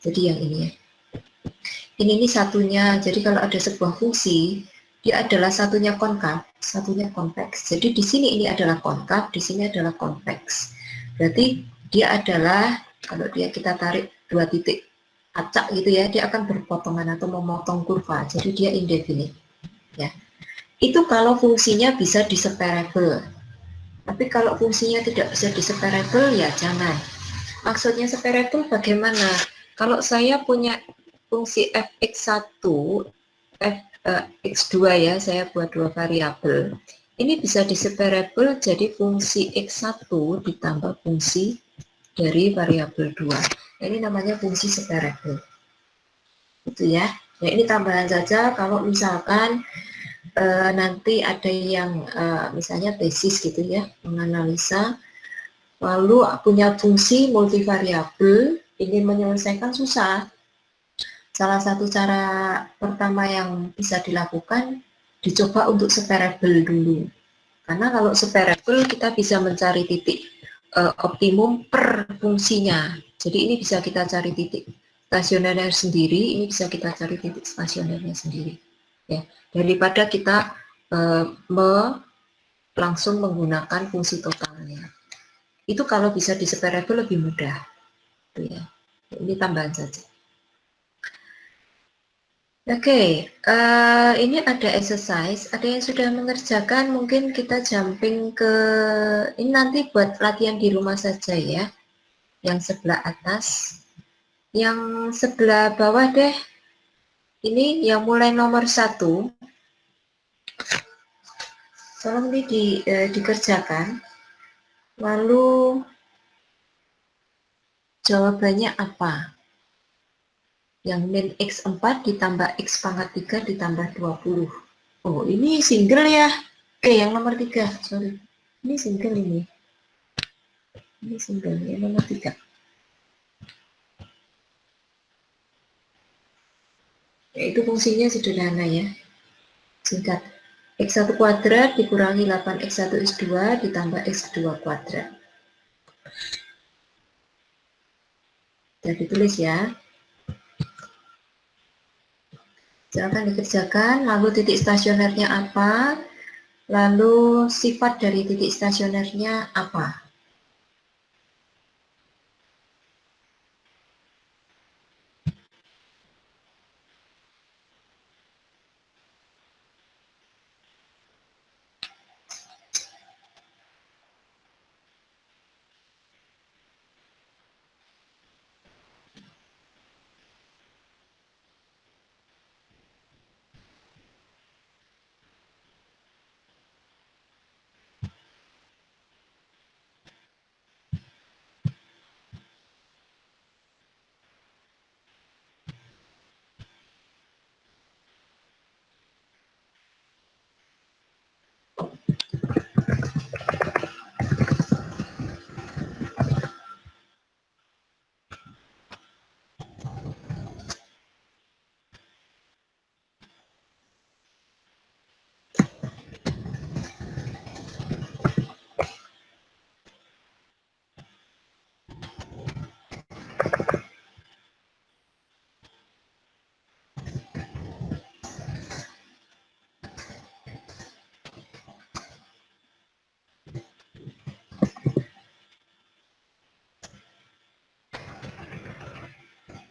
jadi yang ini ya. Ini satunya, jadi kalau ada sebuah fungsi, dia adalah satunya konkav, satunya konveks. Jadi di sini ini adalah konkav, di sini adalah konveks. Berarti dia adalah, kalau dia kita tarik dua titik acak gitu ya, dia akan berpotongan atau memotong kurva. Jadi dia indefinite. Ya. Itu kalau fungsinya bisa diseparable. Tapi kalau fungsinya tidak bisa diseparable, ya jangan. Maksudnya separable bagaimana? Kalau saya punya fungsi fx1, x2 ya, saya buat dua variabel. Ini bisa diseparable jadi fungsi x1 ditambah fungsi dari variabel 2. Ini namanya fungsi separable. Itu ya. Nah, ini tambahan saja kalau misalkan nanti ada yang misalnya tesis gitu ya, menganalisa lalu punya fungsi multivariabel, ingin menyelesaikan susah. Salah satu cara pertama yang bisa dilakukan, dicoba untuk separable dulu. Karena kalau separable kita bisa mencari titik optimum per fungsinya. Jadi ini bisa kita cari titik stasionernya sendiri, ini bisa kita cari titik stasionernya sendiri. Ya, daripada kita langsung menggunakan fungsi totalnya. Itu kalau bisa diseparable lebih mudah. Itu ya. Ini tambahan saja. Oke, ini ada exercise. Ada yang sudah mengerjakan, mungkin kita jumping ke ini nanti buat latihan di rumah saja ya. Yang sebelah atas, yang sebelah bawah deh. Ini yang mulai nomor 1. Tolong ini dikerjakan. Lalu jawabannya apa? Yang min x4 ditambah x pangkat 3 ditambah 20. Oh, ini single ya. Oke, yang nomor 3, sorry. Ini single ini. Ini single, yang nomor 3. Yaitu fungsinya sederhana ya. Singkat. X1 kuadrat dikurangi 8x1 x2 ditambah x2 kuadrat. Sudah ditulis ya. Silakan dikerjakan. Lalu titik stasionernya apa? Lalu sifat dari titik stasionernya apa?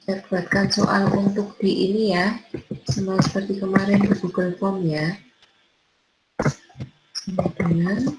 Saya buatkan soal untuk di ini ya, sama seperti kemarin di Google Form ya. Sama dengan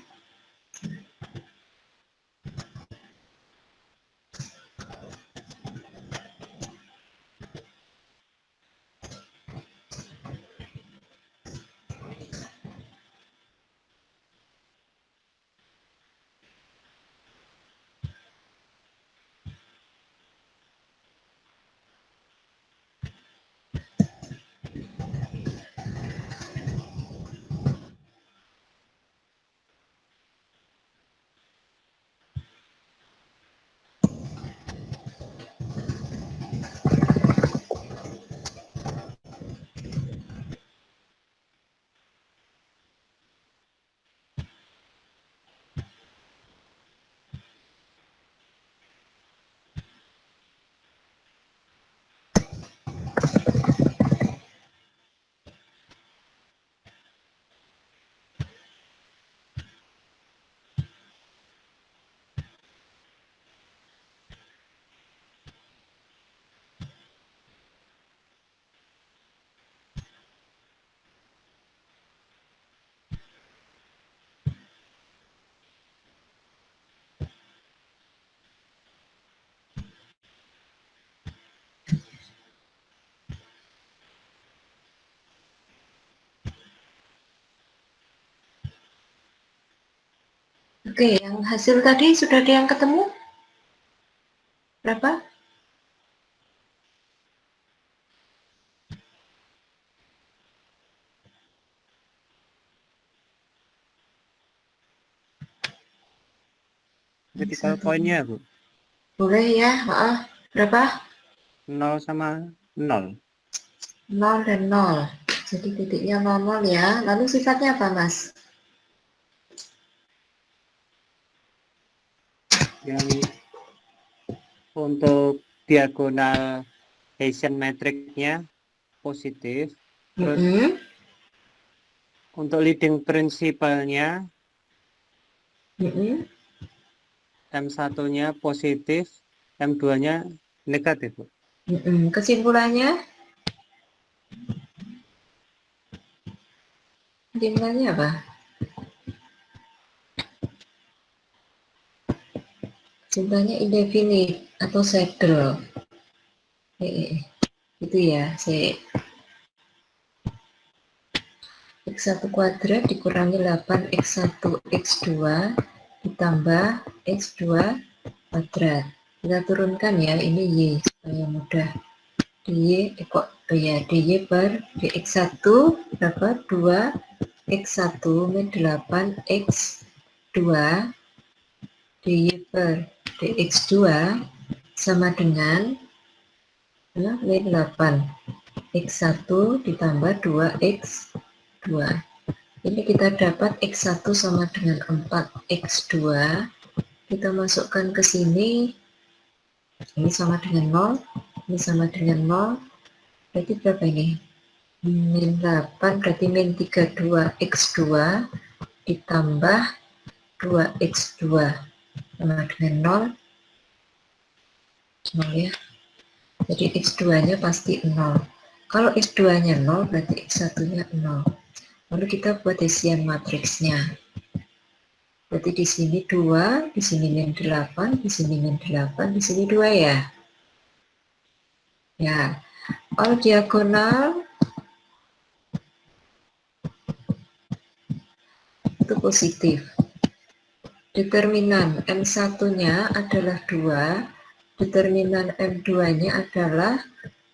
Oke, yang hasil tadi sudah ada yang ketemu? Berapa? Jadi kalau poinnya, Bu, Boleh ya, berapa? 0 sama 0. 0 dan 0. Jadi titiknya 0, 0 ya. Lalu sifatnya apa, Mas? Yang untuk diagonal Hessian matrix-nya positif. Terus untuk leading principal-nya M1-nya positif, M2-nya negatif, Bu. Kesimpulannya? Kesimpulannya apa? Kesimpulannya indefinite atau saddle. Itu ya, X1 kuadrat dikurangi 8 X1 X2 ditambah X2 kuadrat. Kita turunkan ya, ini Y supaya mudah. dy dy per dx1 berapa? 2 x1 min 8 x2 dy per dx2 sama dengan min 8 x1 ditambah 2 x2. Ini kita dapat x1 sama dengan 4 x2. Kita masukkan ke sini. Ini sama dengan 0, ini sama dengan 0, berarti berapa ini? Min 8, berarti min 32 X2 ditambah 2 X2 sama dengan 0 ya. Jadi X2-nya pasti 0. Kalau X2-nya 0, berarti X1-nya 0. Lalu kita buat Hessian matriksnya. Berarti di sini 2, di sini min 8, di sini min 8, di sini 2 ya. Ya, all diagonal itu positif. Determinan M1-nya adalah 2, determinan M2-nya adalah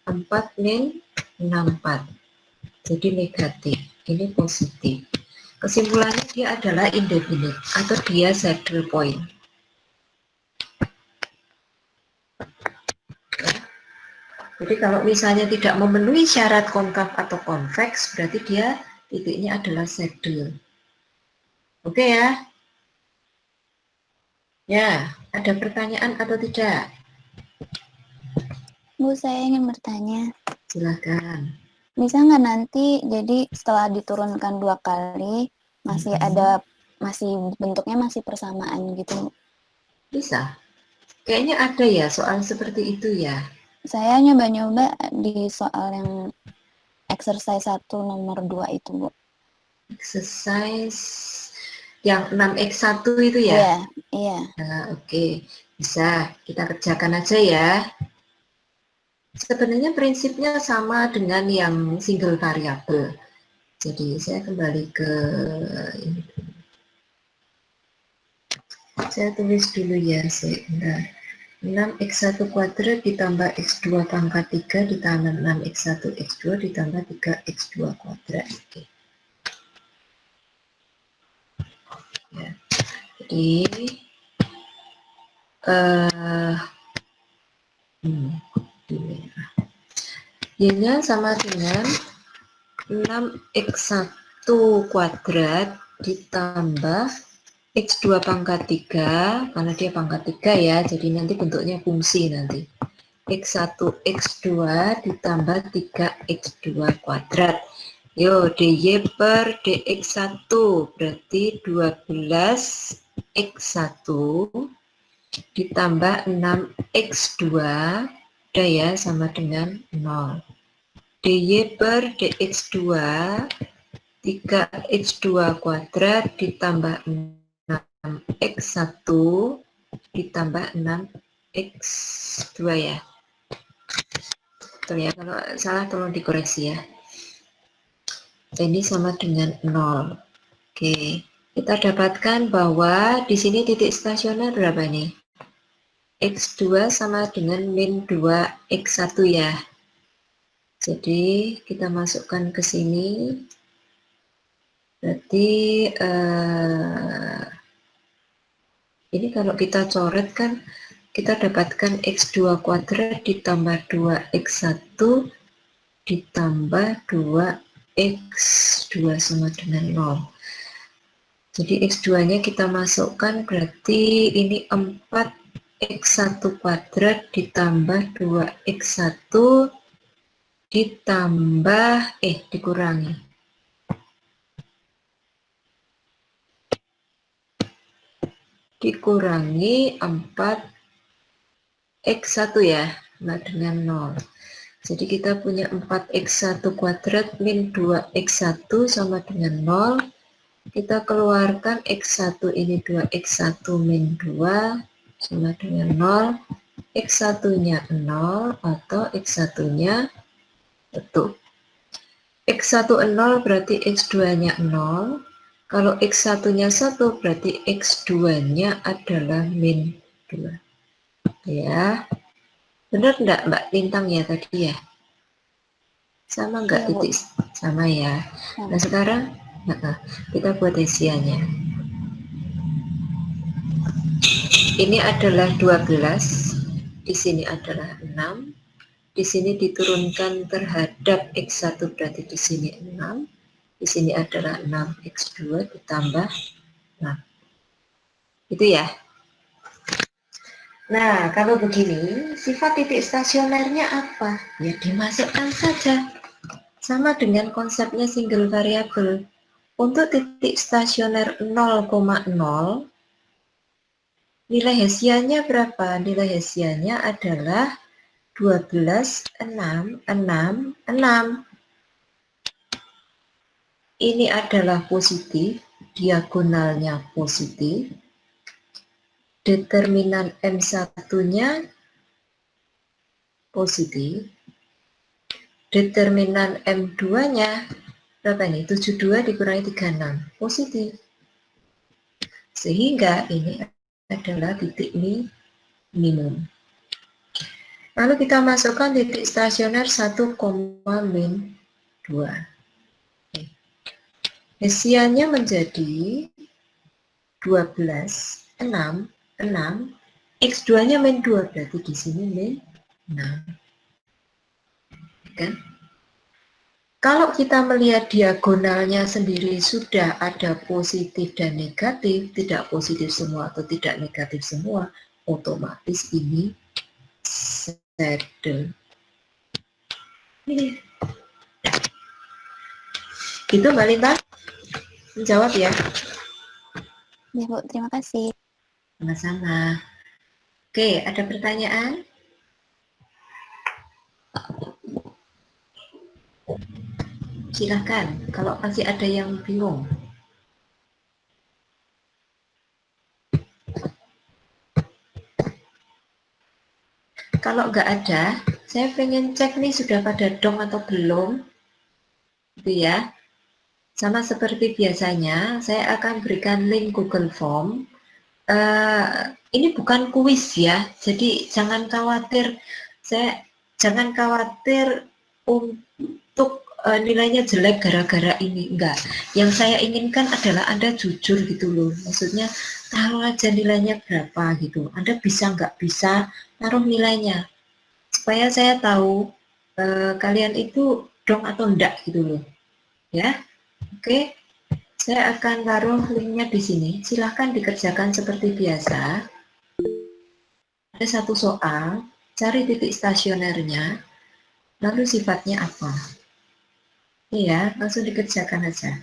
4 min 64. Jadi negatif, ini positif. Kesimpulannya dia adalah indefinite atau dia saddle point. Jadi kalau misalnya tidak memenuhi syarat konkav atau konveks, berarti dia titiknya adalah saddle. Oke ya? Ya, ada pertanyaan atau tidak? Bu, saya ingin bertanya. Silakan. Bisa nggak nanti jadi setelah diturunkan 2 kali masih ada bentuknya masih persamaan gitu? Bisa. Kayaknya ada ya soal seperti itu ya. Saya nyoba-nyoba di soal yang exercise 1 nomor 2 itu, Bu. Exercise yang 6x1 itu ya? Iya, iya. Nah, oke. Bisa, kita kerjakan aja ya. Sebenarnya prinsipnya sama dengan yang single variable. Jadi saya kembali ke ini. Saya tulis dulu ya, sebentar. 6x1 kuadrat ditambah x2 pangkat 3 ditambah 6x1 x2 ditambah 3x2 kuadrat. Oke. Ya. Jadi y-nya sama dengan 6x1 kuadrat ditambah x2 pangkat 3, karena dia pangkat 3 ya, jadi nanti bentuknya fungsi nanti. x1, x2 ditambah 3x2 kuadrat. Yo, dy per dx1 berarti 12x1 ditambah 6x2 udah ya, sama dengan 0. dy per dx2 3x2 kuadrat ditambah 6x1 ditambah 6x2 ya. Betul ya, kalau salah tolong dikoreksi ya. Ini sama dengan 0. Oke, kita dapatkan bahwa di sini titik stasioner berapa nih? X2 sama dengan min 2x1 ya. Jadi kita masukkan ke sini. Berarti ini kalau kita coret kan kita dapatkan x2 kuadrat ditambah 2x1 ditambah 2x2 sama dengan 0. Jadi x2-nya kita masukkan, berarti ini 4x1 kuadrat ditambah 2x1 ditambah, dikurangi. Dikurangi 4x1 ya, sama dengan 0. Jadi kita punya 4x1 kuadrat min 2x1 sama dengan 0. Kita keluarkan x1 ini 2x1 min 2 sama dengan 0. X1-nya 0 atau X1-nya betul. X1 0 berarti X2-nya 0. Kalau X1-nya 1 berarti X2-nya adalah min 2. Ya. Benar enggak Mbak Lintang ya tadi ya? Sama enggak Iya, Bu. titik? Sama ya. Nah sekarang kita buat hesiannya. Ini adalah 12, di sini adalah 6, di sini diturunkan terhadap X1 berarti di sini 6, di sini adalah 6x2 ditambah 6. Itu ya. Nah, kalau begini, sifat titik stasionernya apa? Ya dimasukkan saja. Sama dengan konsepnya single variable. Untuk titik stasioner 0,0, nilai hesiannya berapa? Nilai hesiannya adalah 12, 6, 6, 6. Ini adalah positif, diagonalnya positif. Determinan M1-nya positif. Determinan M2-nya berapa nih? 72 dikurangi 36, positif. Sehingga ini adalah titik minimum. Lalu kita masukkan titik stasioner 1, min 2. Hesiannya menjadi 12, 6, 6. X2-nya min 2, berarti di sini min 6. Kan? Kalau kita melihat diagonalnya sendiri sudah ada positif dan negatif, tidak positif semua atau tidak negatif semua, otomatis ini saddle. Ini. Itu Mbak Linta menjawab ya? Ya, Bu. Terima kasih. Sama-sama. Oke, ada pertanyaan? Silahkan, kalau masih ada yang bingung. Kalau nggak ada, saya pengen cek nih sudah pada dong atau belum, gitu ya. Sama seperti biasanya, saya akan berikan link Google Form. Ini bukan kuis ya, jadi jangan khawatir untuk nilainya jelek gara-gara ini, enggak. Yang saya inginkan adalah Anda jujur gitu loh, maksudnya taruh aja nilainya berapa gitu. Anda bisa nggak bisa taruh nilainya, supaya saya tahu kalian itu dong atau enggak gitu loh, ya. Oke. Saya akan taruh linknya di sini. Silahkan dikerjakan seperti biasa. Ada satu soal, cari titik stasionernya, lalu sifatnya apa. Iya, langsung dikerjakan aja.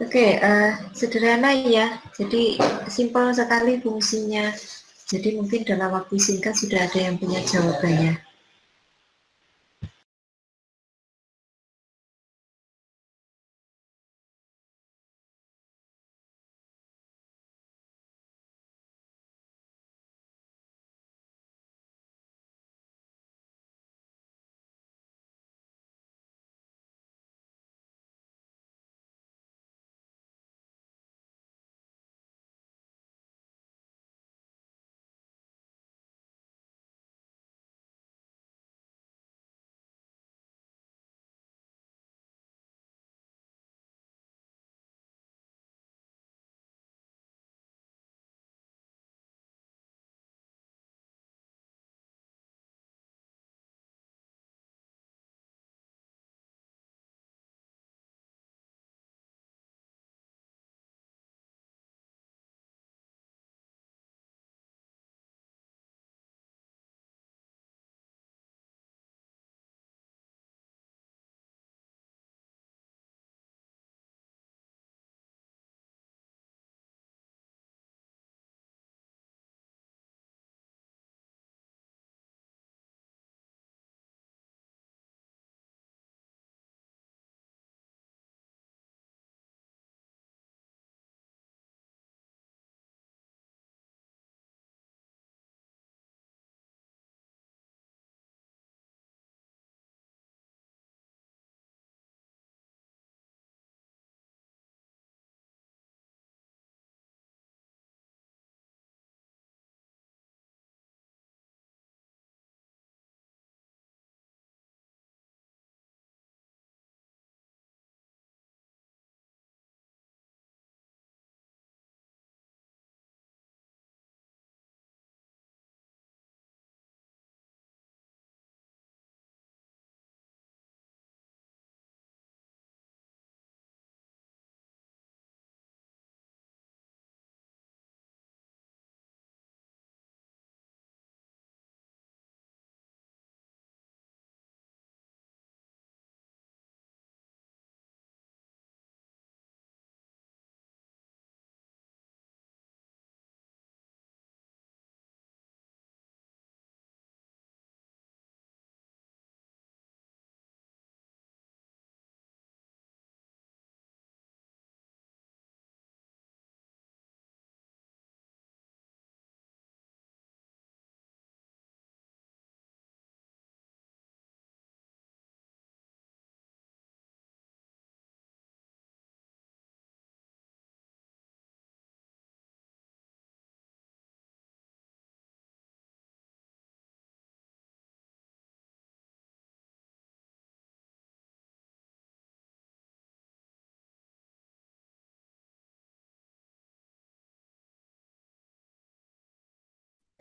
Oke, sederhana ya. Jadi simpel sekali fungsinya. Jadi mungkin dalam waktu singkat sudah ada yang punya jawabannya.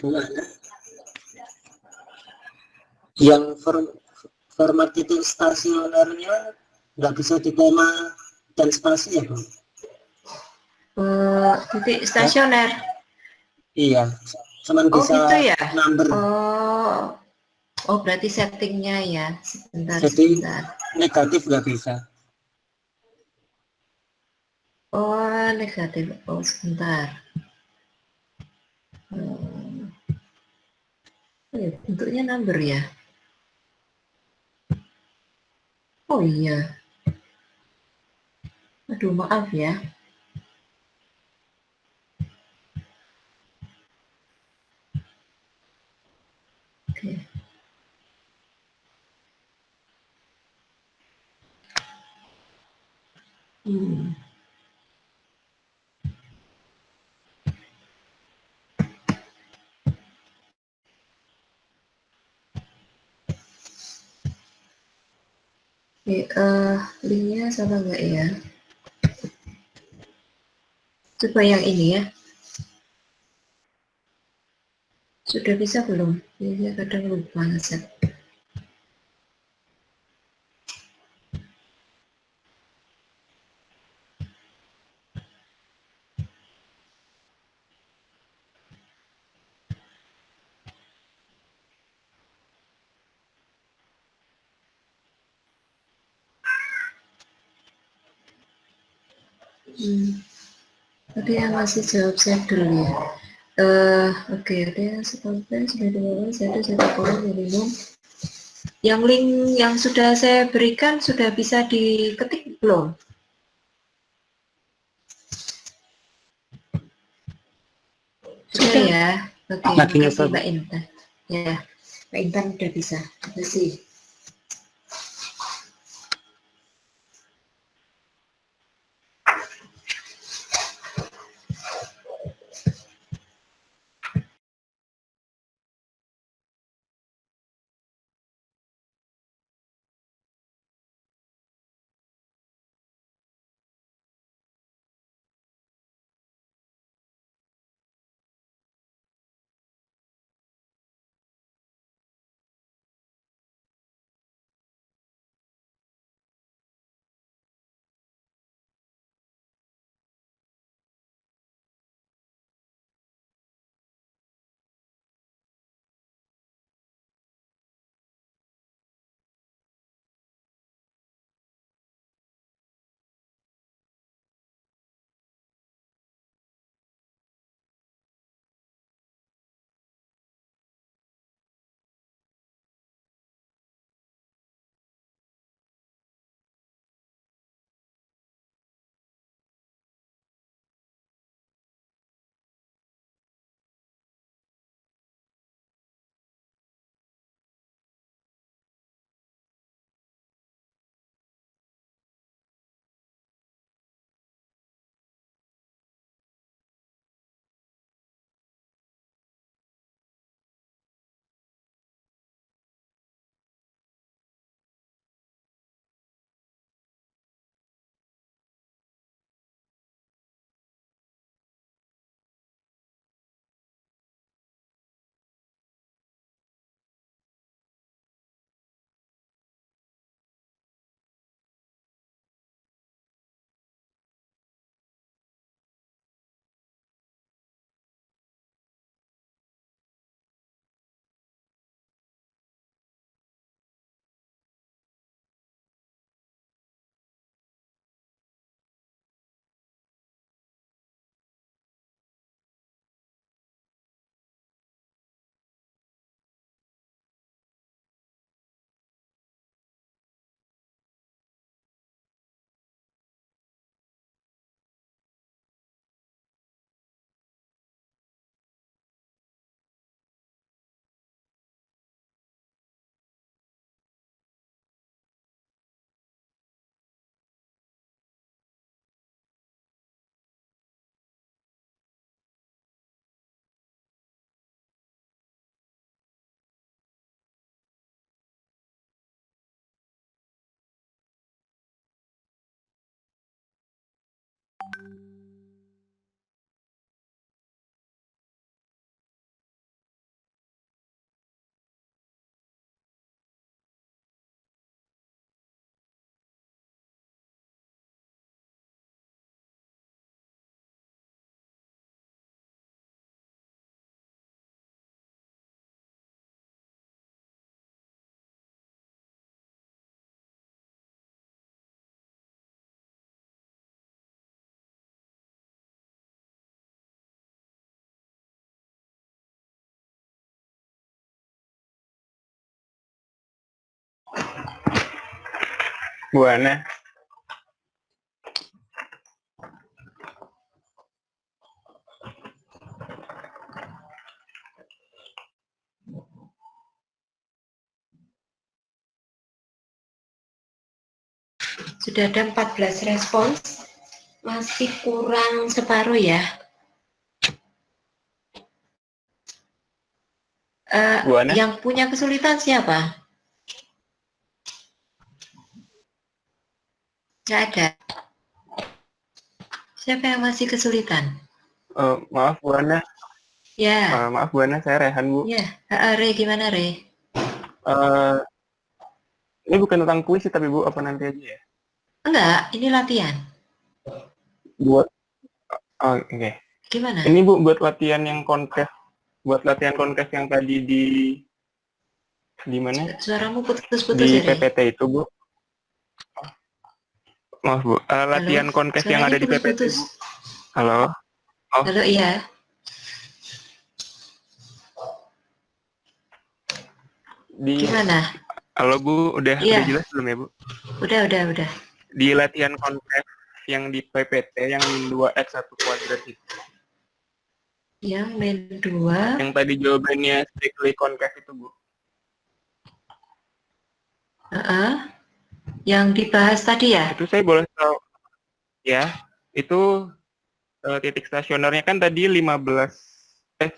Gimana? Yang format titik stasionernya nggak bisa di koma dan spasi ya, Bang? Titik stasioner. Iya, cuman Oh bisa gitu ya. number. Oh berarti settingnya ya. Sebentar, Jadi sebentar. negatif nggak bisa. Oh negatif. Oh sebentar. Oh ya, bentuknya number ya. Oh iya. Aduh maaf ya. Oke. Hmm. Oke, linknya sama nggak ya? Coba yang ini ya. Sudah bisa belum? Ini kadang lupa ngeset. Ada yang masih jawab saya dulu ya. Oke, ada yang sekonten sudah dibawa satu poin minimum. Yang link yang sudah saya berikan sudah bisa diketik belum? Sudah ya. Oke, Lagi terima nyoba, kasih Bu. Mbak Intan. Ya, Mbak Intan sudah bisa. Terima kasih. Bu Ana. Sudah ada 14 respons, masih kurang separuh ya. Bu Ana? Yang punya kesulitan siapa? Nggak ada. Siapa yang masih kesulitan? Maaf Bu Ana. Ya, Maaf Bu Ana, saya Rehan Bu. ya. Re, gimana Re? Ini bukan tentang puisi tapi Bu, apa nanti aja ya? Enggak, ini latihan. Buat, oke. Gimana? Ini Bu, buat latihan yang kontes, yang tadi di mana? Suaramu putus-putus Di ya Re? PPT itu Bu. Maaf Bu, latihan Halo? kontes yang Suaranya ada di PPT putus-putus. Bu. Halo? Oh. Halo, iya. Gimana? Halo Bu, udah Iya. jelas belum ya Bu? Udah. Di latihan kontes yang di PPT yang min 2x1 kuadrat itu. Yang min 2. Yang tadi jawabannya strictly concave itu Bu. Yang dibahas tadi ya? Itu saya boleh tahu. Ya, itu titik stasionernya kan tadi 15 per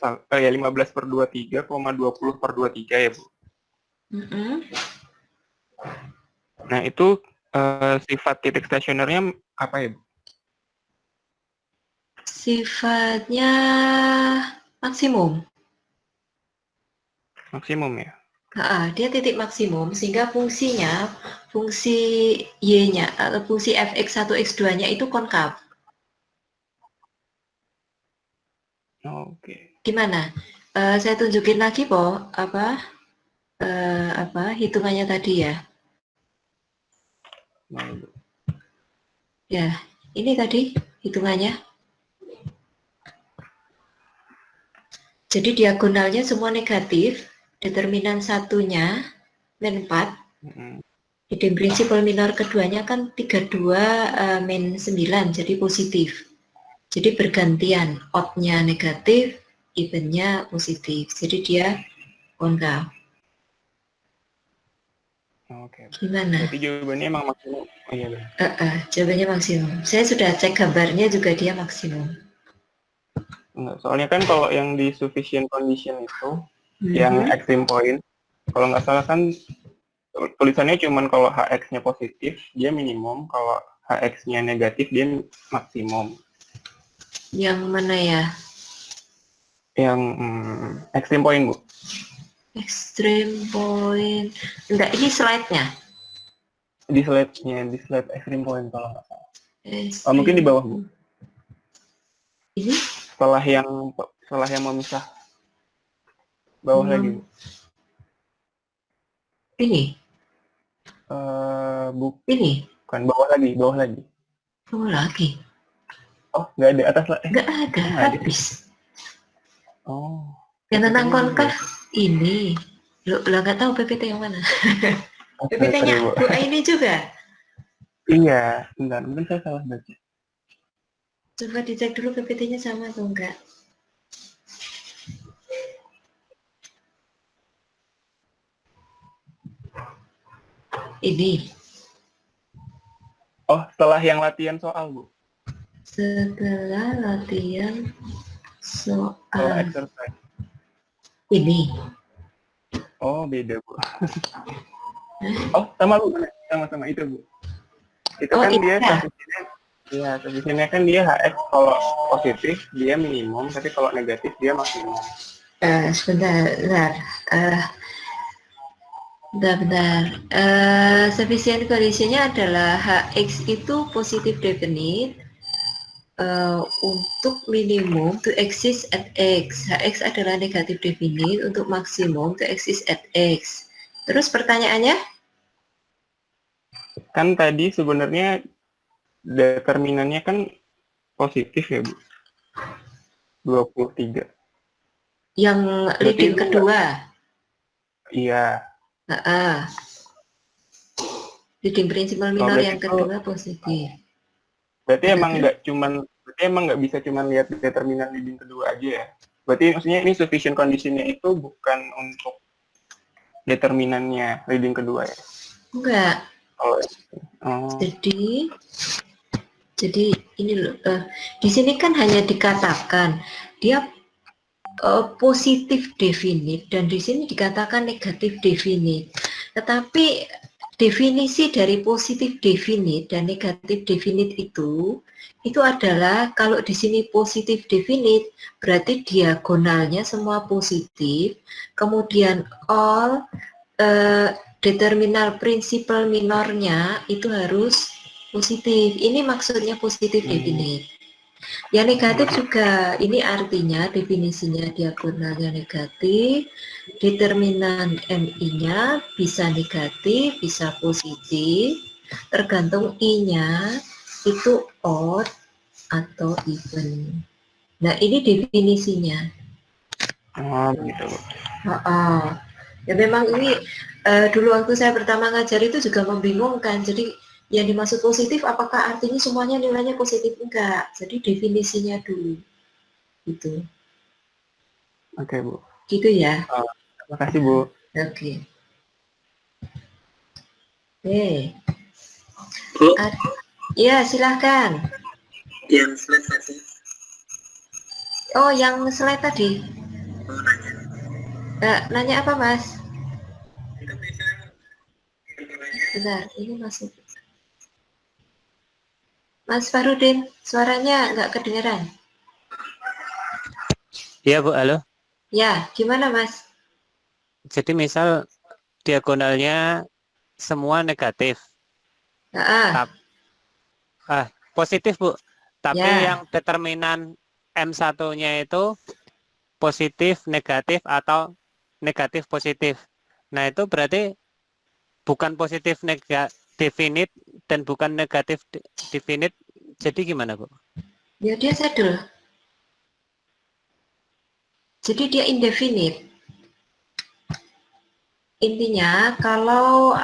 23,20/23 ya Bu. Nah itu sifat titik stasionernya apa ya Bu? Sifatnya maksimum. Maksimum ya? Dia titik maksimum sehingga fungsinya, fungsi Y-nya atau fungsi fx1 x2-nya itu konkav. Oke. Gimana? Saya tunjukin lagi Po, hitungannya tadi ya. Ya, ini tadi hitungannya. Jadi diagonalnya semua negatif, determinan satunya min 4, hidden principle minor keduanya kan 32 min 9, jadi positif. Jadi bergantian, odd-nya negatif, even-nya positif. Jadi dia konkav. Oke. Gimana? Berarti jawabannya emang maksimum. Oh iya benar. Jawabannya maksimum. Saya sudah cek gambarnya juga dia maksimum. Enggak, soalnya kan kalau yang di sufficient condition itu, yang extreme point, kalau nggak salah kan tulisannya cuman kalau Hx-nya positif, dia minimum, kalau Hx-nya negatif, dia maksimum. Yang mana ya? Yang extreme point, Bu. Extreme point. Enggak, ini slide-nya. Di slide extreme point kalau nggak salah. Extreme. Mungkin di bawah, Bu. Ini? Setelah yang memisah. Bawah lagi, Bu. Ini? Bu. Ini? Bukan, bawah lagi. Bawah lagi? Oh, nggak ada, atas lah. Nggak ada, habis. Oh. Yang tentang konkav ini. Lo nggak tahu PPT yang mana? PPT-nya Bu Aini juga? Iya, enggak, mungkin saya salah baca. Coba dicek dulu PPT-nya sama atau enggak. Ini. Oh, setelah yang latihan soal, Bu. Setelah latihan soal exercise. ini. Oh, beda, Bu. Oh, sama Bu. Sama itu, Bu. Itu kan dia sufficientnya kan dia Hx kalau positif dia minimum, tapi kalau negatif dia maksimum. Sebentar. Sufficient condition-nya adalah Hx itu positif definite untuk minimum to exist at x. Hx adalah negatif definite untuk maksimum to exist at x. Terus pertanyaannya? Kan tadi sebenarnya determinannya kan positif ya, Bu. 23. Yang leading kedua? Iya. Leading principle Oh, minor berarti yang itu kedua positif. berarti Nah, emang terus nggak bisa cuma lihat determinan leading kedua aja ya. Berarti maksudnya ini sufficient conditionnya itu bukan untuk determinannya leading kedua ya. enggak. Oh, oh. Jadi ini loh, di sini kan hanya dikatakan dia positif definite dan di sini dikatakan negatif definite. Tetapi definisi dari positif definite dan negatif definite itu adalah kalau di sini positif definite berarti diagonalnya semua positif, kemudian all determinal prinsipal minornya itu harus positif. Ini maksudnya positif definite. Yang negatif juga, ini artinya definisinya diagonalnya negatif, determinan MI-nya bisa negatif, bisa positif, tergantung I-nya itu odd atau even. Nah, ini definisinya. Oh, begitu. Ya memang ini dulu waktu saya pertama ngajar itu juga membingungkan. Jadi yang dimaksud positif apakah artinya semuanya nilainya positif? Enggak. Jadi definisinya dulu. Gitu. Oke, Bu. Gitu ya. Terima kasih, Bu. Oke. Oke. Bu, Ya, silahkan. yang slide tadi. Oh, yang slide tadi. Mau nanya. Nanya apa, Mas? Itu bisa Bentar, ini masuk. Mas Farudin, suaranya nggak kedengeran. Iya Bu, halo. Ya, gimana Mas? Jadi misal diagonalnya semua negatif, Ah, positif Bu. Tapi ya. yang determinan M1-nya itu positif, negatif, atau negatif positif. Nah itu berarti bukan positif definite dan bukan negatif definite. Jadi gimana Bu? Ya dia saddle. Jadi dia indefinite. Intinya kalau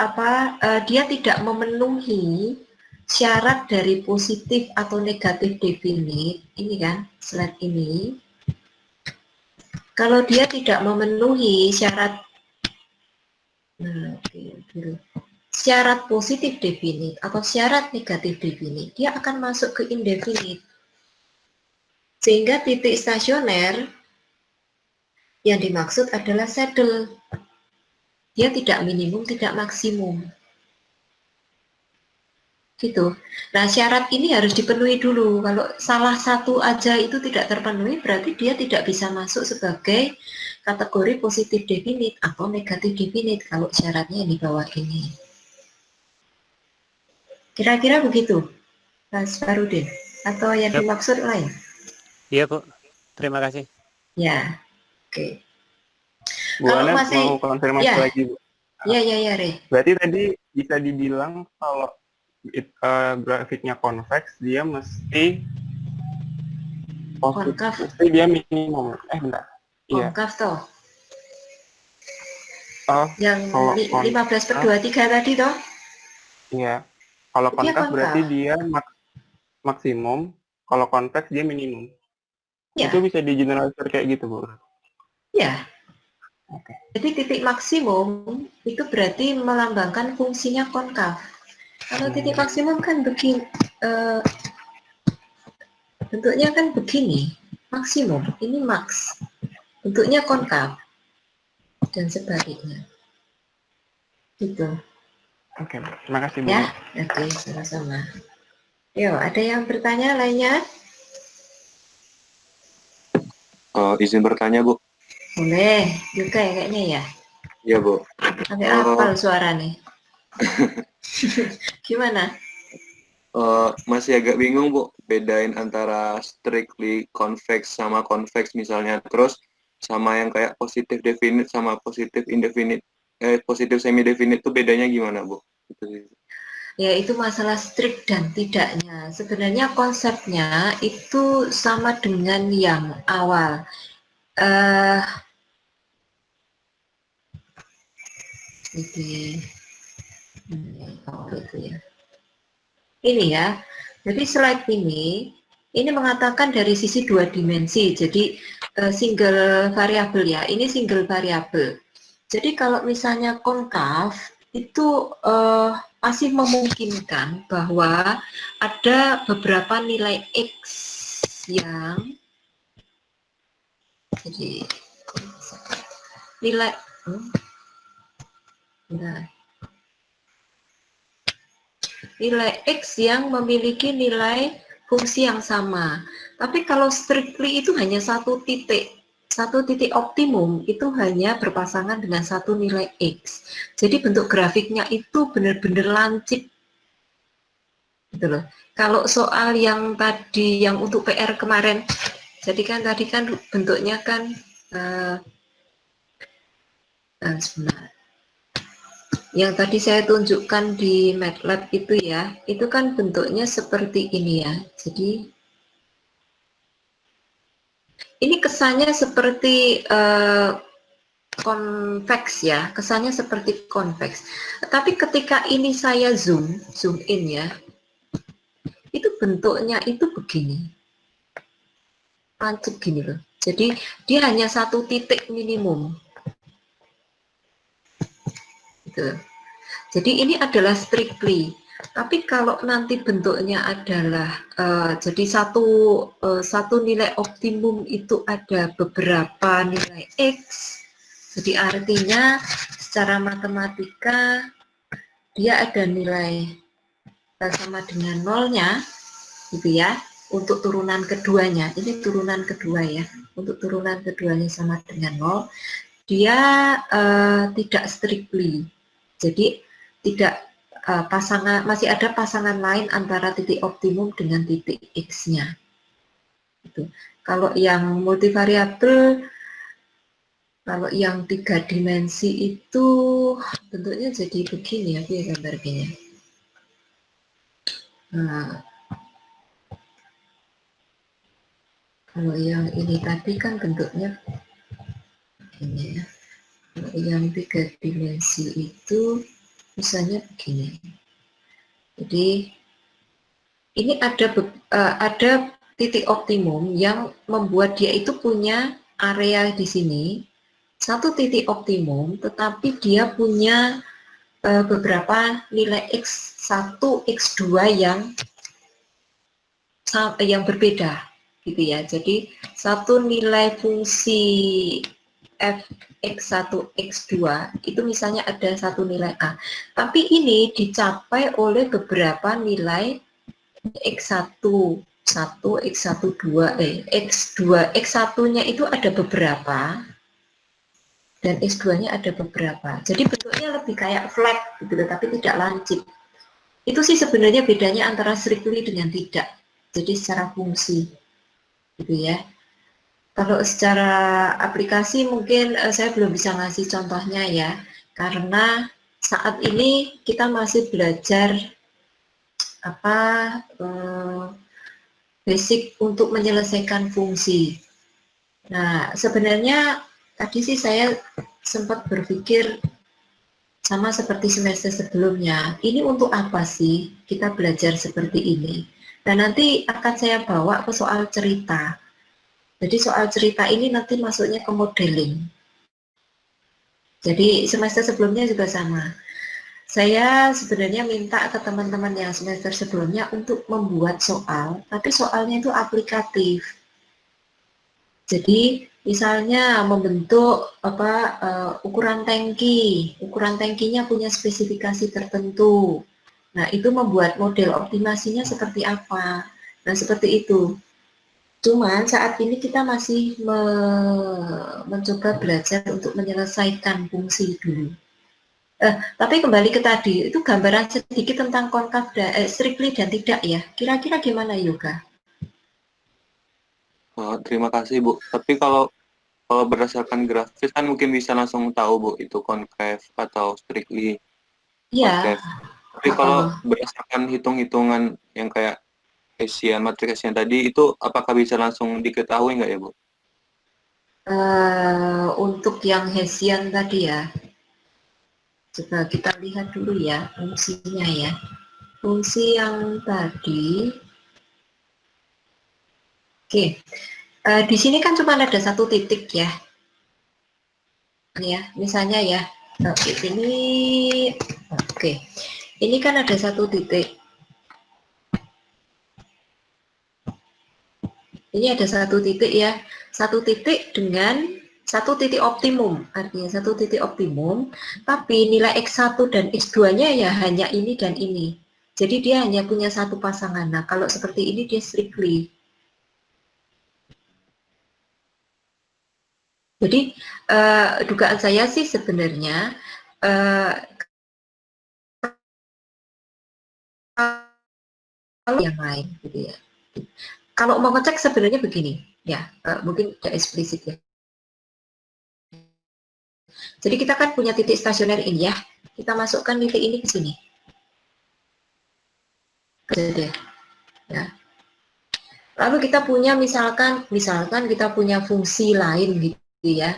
dia tidak memenuhi syarat dari positif atau negatif definite, ini kan slide ini. Kalau dia tidak memenuhi syarat syarat positif definite atau syarat negatif definite, dia akan masuk ke indefinite. Sehingga titik stasioner yang dimaksud adalah saddle. Dia tidak minimum, tidak maksimum. Gitu. Nah, syarat ini harus dipenuhi dulu. Kalau salah satu aja itu tidak terpenuhi, berarti dia tidak bisa masuk sebagai kategori positif definite atau negatif definite kalau syaratnya di bawah ini. Kira-kira begitu, Mas Farudin? Atau yang dimaksud lain? Iya Bu, terima kasih. Ya, oke. Bu Kalau Ana masih, mau konfirmasi ya, lagi, Bu. ya, Re. Berarti tadi bisa dibilang kalau grafiknya convex, dia mesti positif, Konkav, mesti dia minimum. Bentar. Iya. konkav toh. Oh, Yang kalau 15/23 tadi toh? iya. Kalau Dia konkav berarti konkav. dia maksimum, kalau konveks dia minimum. Ya, Itu bisa di generalisir kayak gitu, Bu. ya. Oke. Jadi titik maksimum itu berarti melambangkan fungsinya konkav. Kalau titik maksimum kan begini, bentuknya kan begini, maksimum, ini max, bentuknya konkav, dan sebaliknya. Gitu. Oke, terima kasih, Bu. Ya, oke, sama-sama. Yo, ada yang bertanya lainnya? Izin bertanya, Bu. Boleh, juga ya kayaknya ya. Iya, Bu. Sampai hafal suara nih. Gimana? Masih agak bingung, Bu, bedain antara strictly convex sama convex misalnya, terus sama yang kayak positif definite sama positif indefinite, positif semi definite itu bedanya gimana, Bu? Ya, itu masalah strict dan tidaknya. Sebenarnya konsepnya itu sama dengan yang awal. Oke itu ya. Ini ya. Jadi slide ini mengatakan dari sisi 2 dimensi. Jadi single variabel ya. Ini single variabel. Jadi kalau misalnya konkav itu masih memungkinkan bahwa ada beberapa nilai X yang jadi nilai nilai X yang memiliki nilai fungsi yang sama. Tapi kalau strictly itu hanya satu titik optimum itu hanya berpasangan dengan satu nilai X. Jadi bentuk grafiknya itu benar-benar lancip. Gitu loh. Kalau soal yang tadi yang untuk PR kemarin, jadi kan tadi kan bentuknya kan sebentar. Yang tadi saya tunjukkan di MATLAB itu ya, itu kan bentuknya seperti ini ya. Jadi ini kesannya seperti konveks ya, kesannya seperti konveks. Tapi ketika ini saya zoom in ya, itu bentuknya itu begini, lancip gini loh. Jadi dia hanya satu titik minimum. Gitu. Jadi ini adalah strictly. Tapi kalau nanti bentuknya adalah jadi satu nilai optimum itu ada beberapa nilai X. Jadi artinya secara matematika dia ada nilai sama dengan nolnya, gitu ya. Untuk turunan keduanya, ini turunan kedua ya. Untuk turunan keduanya sama dengan nol, dia tidak strictly. Jadi tidak masih ada pasangan lain antara titik optimum dengan titik X-nya. Gitu. Kalau yang multivariabel, kalau yang 3 dimensi itu bentuknya jadi begini ya, gambarnya. Nah, kalau yang ini tadi kan bentuknya begini ya. Kalau yang 3 dimensi itu misalnya begini. Jadi ini ada titik optimum yang membuat dia itu punya area di sini, satu titik optimum, tetapi dia punya beberapa nilai X1, X2 yang berbeda, gitu ya. Jadi satu nilai fungsi X1, X2 itu misalnya ada satu nilai A, tapi ini dicapai oleh beberapa nilai X1, X1, 2, X2, X1-nya itu ada beberapa, dan X2-nya ada beberapa. Jadi bentuknya lebih kayak flat, gitu, tapi tidak lancip. Itu sih sebenarnya bedanya antara strictly dengan tidak. Jadi secara fungsi, gitu ya. Kalau secara aplikasi mungkin saya belum bisa ngasih contohnya ya, karena saat ini kita masih belajar basic untuk menyelesaikan fungsi. Nah, sebenarnya tadi sih saya sempat berpikir sama seperti semester sebelumnya, ini untuk apa sih kita belajar seperti ini? Dan nanti akan saya bawa ke soal cerita. Jadi soal cerita ini nanti masuknya ke modeling. Jadi semester sebelumnya juga sama. Saya sebenarnya minta ke teman-teman yang semester sebelumnya untuk membuat soal, tapi soalnya itu aplikatif. Jadi misalnya membentuk ukuran tangki, ukuran tangkinya punya spesifikasi tertentu. Nah itu membuat model optimasinya seperti apa. Nah seperti itu. Cuman saat ini kita masih mencoba belajar untuk menyelesaikan fungsi dulu. Tapi kembali ke tadi, itu gambaran sedikit tentang konkav strictly dan tidak ya. Kira-kira gimana Yoga? Terima kasih Bu. Tapi kalau berdasarkan grafis kan mungkin bisa langsung tahu Bu itu concave atau strictly Iya. concave. Tapi kalau berdasarkan hitung-hitungan yang kayak Hessian, matrik Hessian tadi itu apakah bisa langsung diketahui nggak ya Bu? Untuk yang Hessian tadi ya. Coba kita lihat dulu ya fungsinya ya. Fungsi yang tadi, oke, di sini kan cuma ada satu titik ya. Ya, misalnya ya, ini, oke, ini kan ada satu titik. Ini ada satu titik ya, satu titik dengan satu titik optimum, artinya satu titik optimum, tapi nilai X1 dan X2-nya ya hanya ini dan ini. Jadi dia hanya punya satu pasangan. Nah, kalau seperti ini dia strictly. Jadi dugaan saya sih sebenarnya kalau yang lain gitu ya. Kalau mau ngecek sebenarnya begini, ya mungkin tidak eksplisit ya. Jadi kita kan punya titik stasioner ini ya, kita masukkan titik ini ke sini. Jadi, ya. Lalu kita punya misalkan kita punya fungsi lain gitu ya.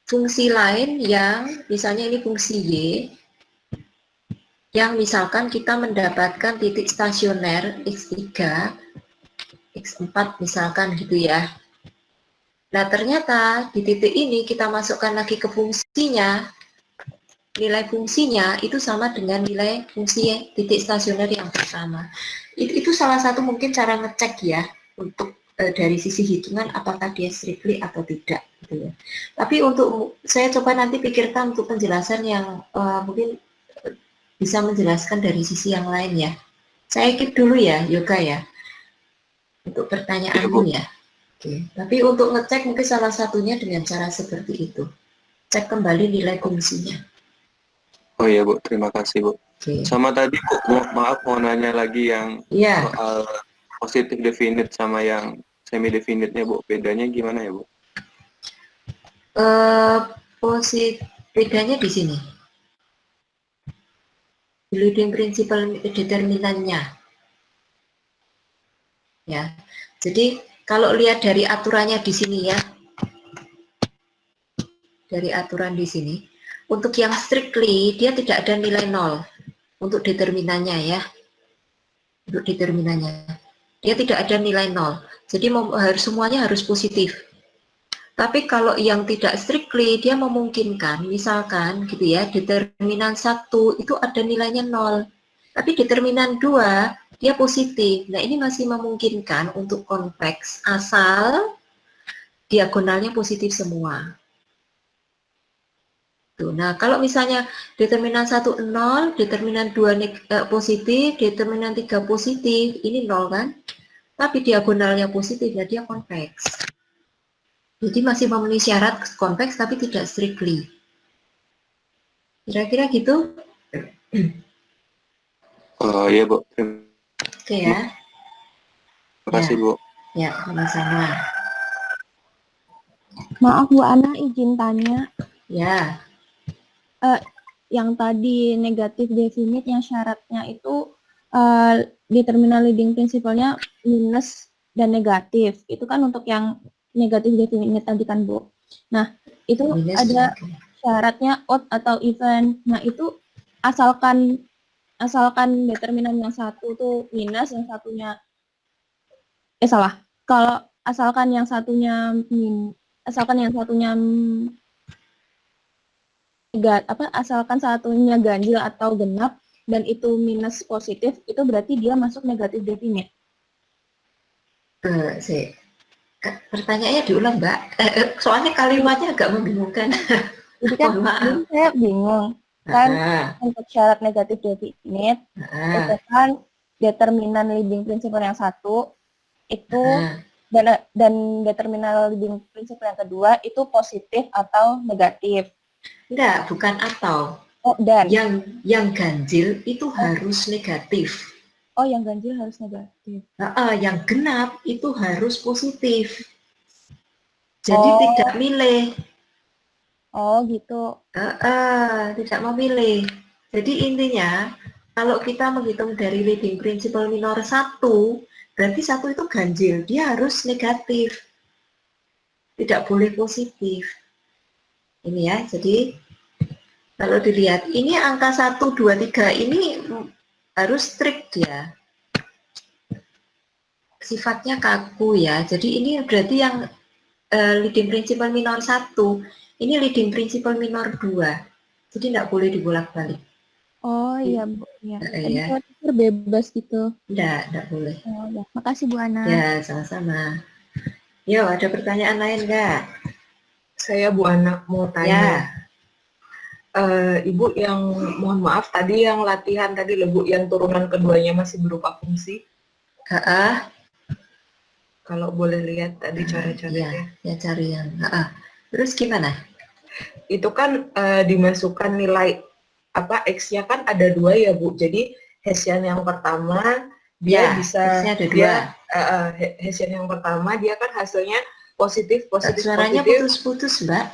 Fungsi lain yang misalnya ini fungsi Y, yang misalkan kita mendapatkan titik stasioner X3, X4 misalkan gitu ya. Nah ternyata di titik ini kita masukkan lagi ke fungsinya, nilai fungsinya itu sama dengan nilai fungsi titik stasioner yang pertama. Itu salah satu mungkin cara ngecek ya, untuk dari sisi hitungan apakah dia strictly atau tidak gitu ya. Tapi untuk saya coba nanti pikirkan untuk penjelasan yang mungkin bisa menjelaskan dari sisi yang lain ya. Saya keep dulu ya Yoga ya, untuk pertanyaanmu ya. Oke. Tapi untuk ngecek mungkin salah satunya dengan cara seperti itu, cek kembali nilai fungsinya. Oh iya Bu, terima kasih Bu. Oke. Sama tadi Bu, maaf mau nanya lagi yang soal positif definite sama yang semi definite-nya Bu, bedanya gimana ya Bu? Bedanya di sini. Leading principle determinannya. Ya. Jadi kalau lihat dari aturannya di sini ya. Dari aturan di sini, untuk yang strictly dia tidak ada nilai 0 untuk determinannya ya. Untuk determinannya. Dia tidak ada nilai 0. Jadi semuanya harus positif. Tapi kalau yang tidak strictly dia memungkinkan, misalkan gitu ya, determinan 1 itu ada nilainya 0. Tapi determinan 2 dia positif. Nah, ini masih memungkinkan untuk konveks asal diagonalnya positif semua. Tuh, nah, kalau misalnya determinan 1 0, determinan 2 positif, determinan 3 positif, ini 0 kan? Tapi diagonalnya positif, ya dia konveks. Jadi masih memenuhi syarat konveks tapi tidak strictly. Kira-kira gitu? Oh iya Bu. Oke ya. Terima kasih Bu. Ya, sama-sama. Maaf Bu Ana, izin tanya. Ya. Yang tadi negatif definite yang syaratnya itu determinant leading principle-nya minus dan negatif. Itu kan untuk yang negatif definite tadi kan Bu. Nah, itu minus ada syaratnya odd atau even. Nah, itu asalkan determinan yang satu tuh minus, yang satunya salah. Kalau asalkan yang satunya asalkan satunya ganjil atau genap dan itu minus positif, itu berarti dia masuk negatif definite. Pertanyaannya diulang Mbak, soalnya kalimatnya agak membingungkan. Jadi kan saya bingung kan untuk syarat negatif definite itu kan determinan leading principle yang satu itu dan determinan leading principle yang kedua itu positif atau negatif. Enggak, bukan atau. Dan yang ganjil itu harus negatif. Oh, yang ganjil harus negatif. Yang genap itu harus positif. Jadi tidak milih. Oh, gitu. Tidak memilih. Jadi intinya kalau kita menghitung dari leading principle minor 1, berarti 1 itu ganjil, dia harus negatif. Tidak boleh positif. Ini ya, jadi kalau dilihat, ini angka 1, 2, 3 ini harus strict ya. Sifatnya kaku ya, jadi ini berarti yang leading principle minor 1, ini leading principle minor 2. Jadi tidak boleh dibolak-balik. Oh iya Bu, ya. Tadi Ya. kalau pikir bebas gitu. Tidak boleh. Oh, ya. Makasih Bu Ana. Ya, sama-sama. Yo, ada pertanyaan lain nggak? Saya Bu Ana mau Ya. tanya. Ibu yang mohon maaf tadi yang latihan tadi loh Bu, yang turunan keduanya masih berupa fungsi. Kalau boleh lihat tadi cara-caranya. Ya cari yang. Terus gimana? Itu kan dimasukkan nilai apa X-nya kan ada 2 ya Bu. Jadi Hessian yang pertama dia bisa X-nya ada 2. dia Hessian yang pertama dia kan hasilnya positif. Suaranya putus-putus, Mbak.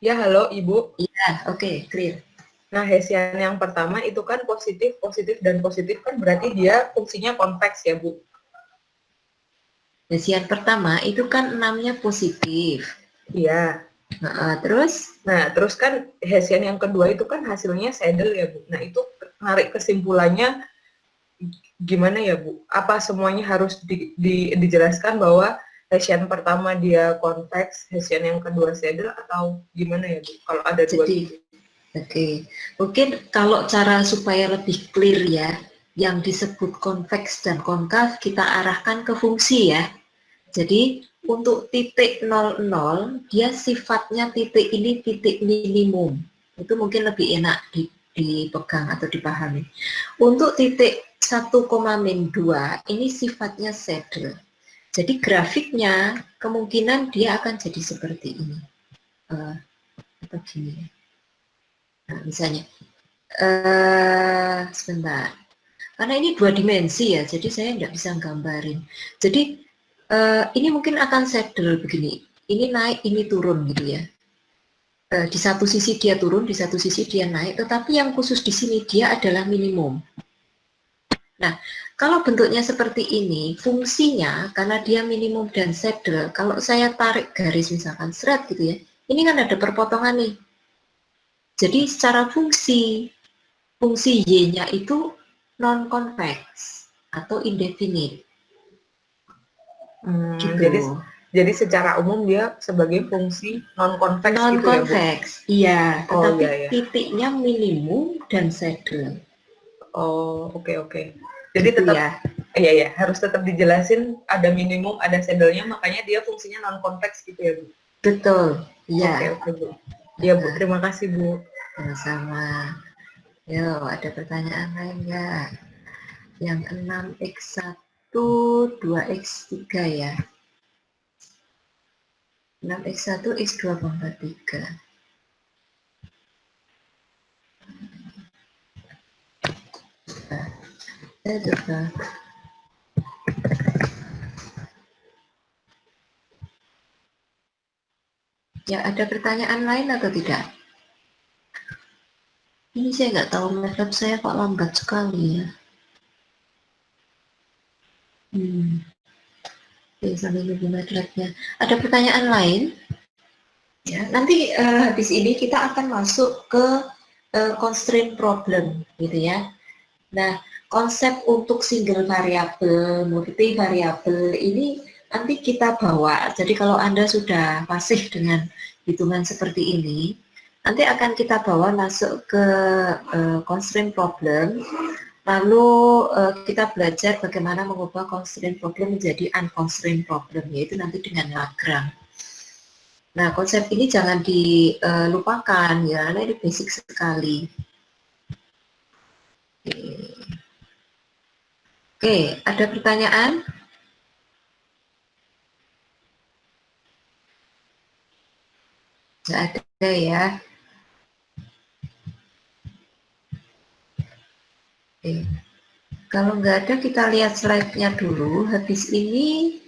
Ya, halo Ibu. Iya, oke, clear. Nah, Hessian yang pertama itu kan positif dan positif kan berarti dia fungsinya konveks ya, Bu. Hessian pertama itu kan 6-nya positif. Iya. Terus kan Hessian yang kedua itu kan hasilnya saddle ya, Bu. Nah, itu narik kesimpulannya gimana ya, Bu? Apa semuanya harus dijelaskan bahwa Hessian pertama dia konveks, Hessian yang kedua saddle atau gimana ya, Bu? Kalau ada dua gitu. Oke. Mungkin kalau cara supaya lebih clear ya, yang disebut konveks dan konkav kita arahkan ke fungsi ya. Jadi untuk titik 00 dia sifatnya titik ini titik minimum. Itu mungkin lebih enak dipegang atau dipahami. Untuk titik 1,-2 ini sifatnya saddle. Jadi grafiknya kemungkinan dia akan jadi seperti ini. Atau gini. Nah, misalnya sebentar. Karena ini 2 dimensi ya, jadi saya nggak bisa gambarin. Jadi ini mungkin akan saddle begini. Ini naik, ini turun gitu ya. Di satu sisi dia turun, di satu sisi dia naik, tetapi yang khusus di sini dia adalah minimum. Nah, kalau bentuknya seperti ini, fungsinya karena dia minimum dan saddle, kalau saya tarik garis misalkan seret gitu ya, ini kan ada perpotongan nih. Jadi secara fungsi Y-nya itu non-convex atau indefinite. Gitu. Jadi secara umum dia sebagai fungsi non-convex gitu ya, Bu? Non-convex, iya. Tetapi iya. titiknya minimum dan saddle. Oh, oke. Jadi gitu tetap ya, harus tetap dijelasin ada minimum, ada saddle-nya, makanya dia fungsinya non-convex gitu ya, Bu? Betul, iya. Oke, Bu. Iya, Bu. Terima kasih, Bu. Sama-sama. Yo, ada pertanyaan lain nggak? Yang 6x1, 2x3 ya. 6x1, x2 pangkat 3. Saya coba. Ya, ada pertanyaan lain atau tidak? Ini saya nggak tahu MATLAB saya kok lambat sekali ya. Oke, sambil nunggu MATLAB-nya. Ada pertanyaan lain? Ya, nanti habis ini kita akan masuk ke constraint problem, gitu ya. Nah, konsep untuk single variable, multi variable ini nanti kita bawa. Jadi kalau Anda sudah fasih dengan hitungan seperti ini, nanti akan kita bawa masuk ke constraint problem, lalu kita belajar bagaimana mengubah constraint problem menjadi unconstrained problem, yaitu nanti dengan Lagrange. Nah, konsep ini jangan dilupakan ya, karena ini basic sekali. Oke, ada pertanyaan? Nggak ada ya. Oke. Kalau nggak ada, kita lihat slide-nya dulu. Habis ini,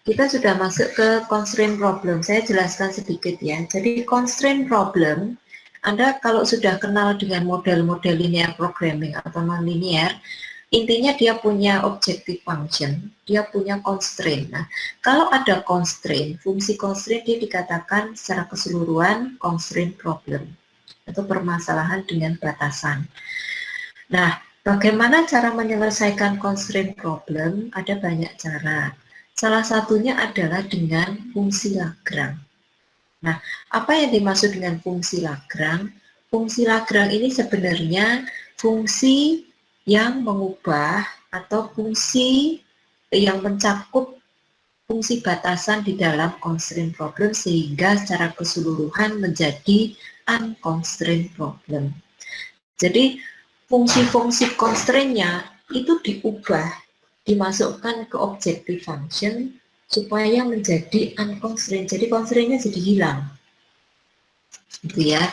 kita sudah masuk ke constraint problem. Saya jelaskan sedikit ya. Jadi constraint problem, Anda kalau sudah kenal dengan model-model linear programming atau non-linear, intinya dia punya objective function, dia punya constraint. Nah, kalau ada constraint, fungsi constraint dia dikatakan secara keseluruhan constraint problem atau permasalahan dengan batasan. Nah, bagaimana cara menyelesaikan constraint problem? Ada banyak cara. Salah satunya adalah dengan fungsi Lagrange. Nah, apa yang dimaksud dengan fungsi Lagrange? Fungsi Lagrange ini sebenarnya fungsi yang mengubah atau fungsi yang mencakup fungsi batasan di dalam constraint problem sehingga secara keseluruhan menjadi unconstrained problem. Jadi fungsi-fungsi constraint-nya itu diubah, dimasukkan ke objective function supaya menjadi unconstrained. Jadi constraint-nya jadi hilang. Gitu ya.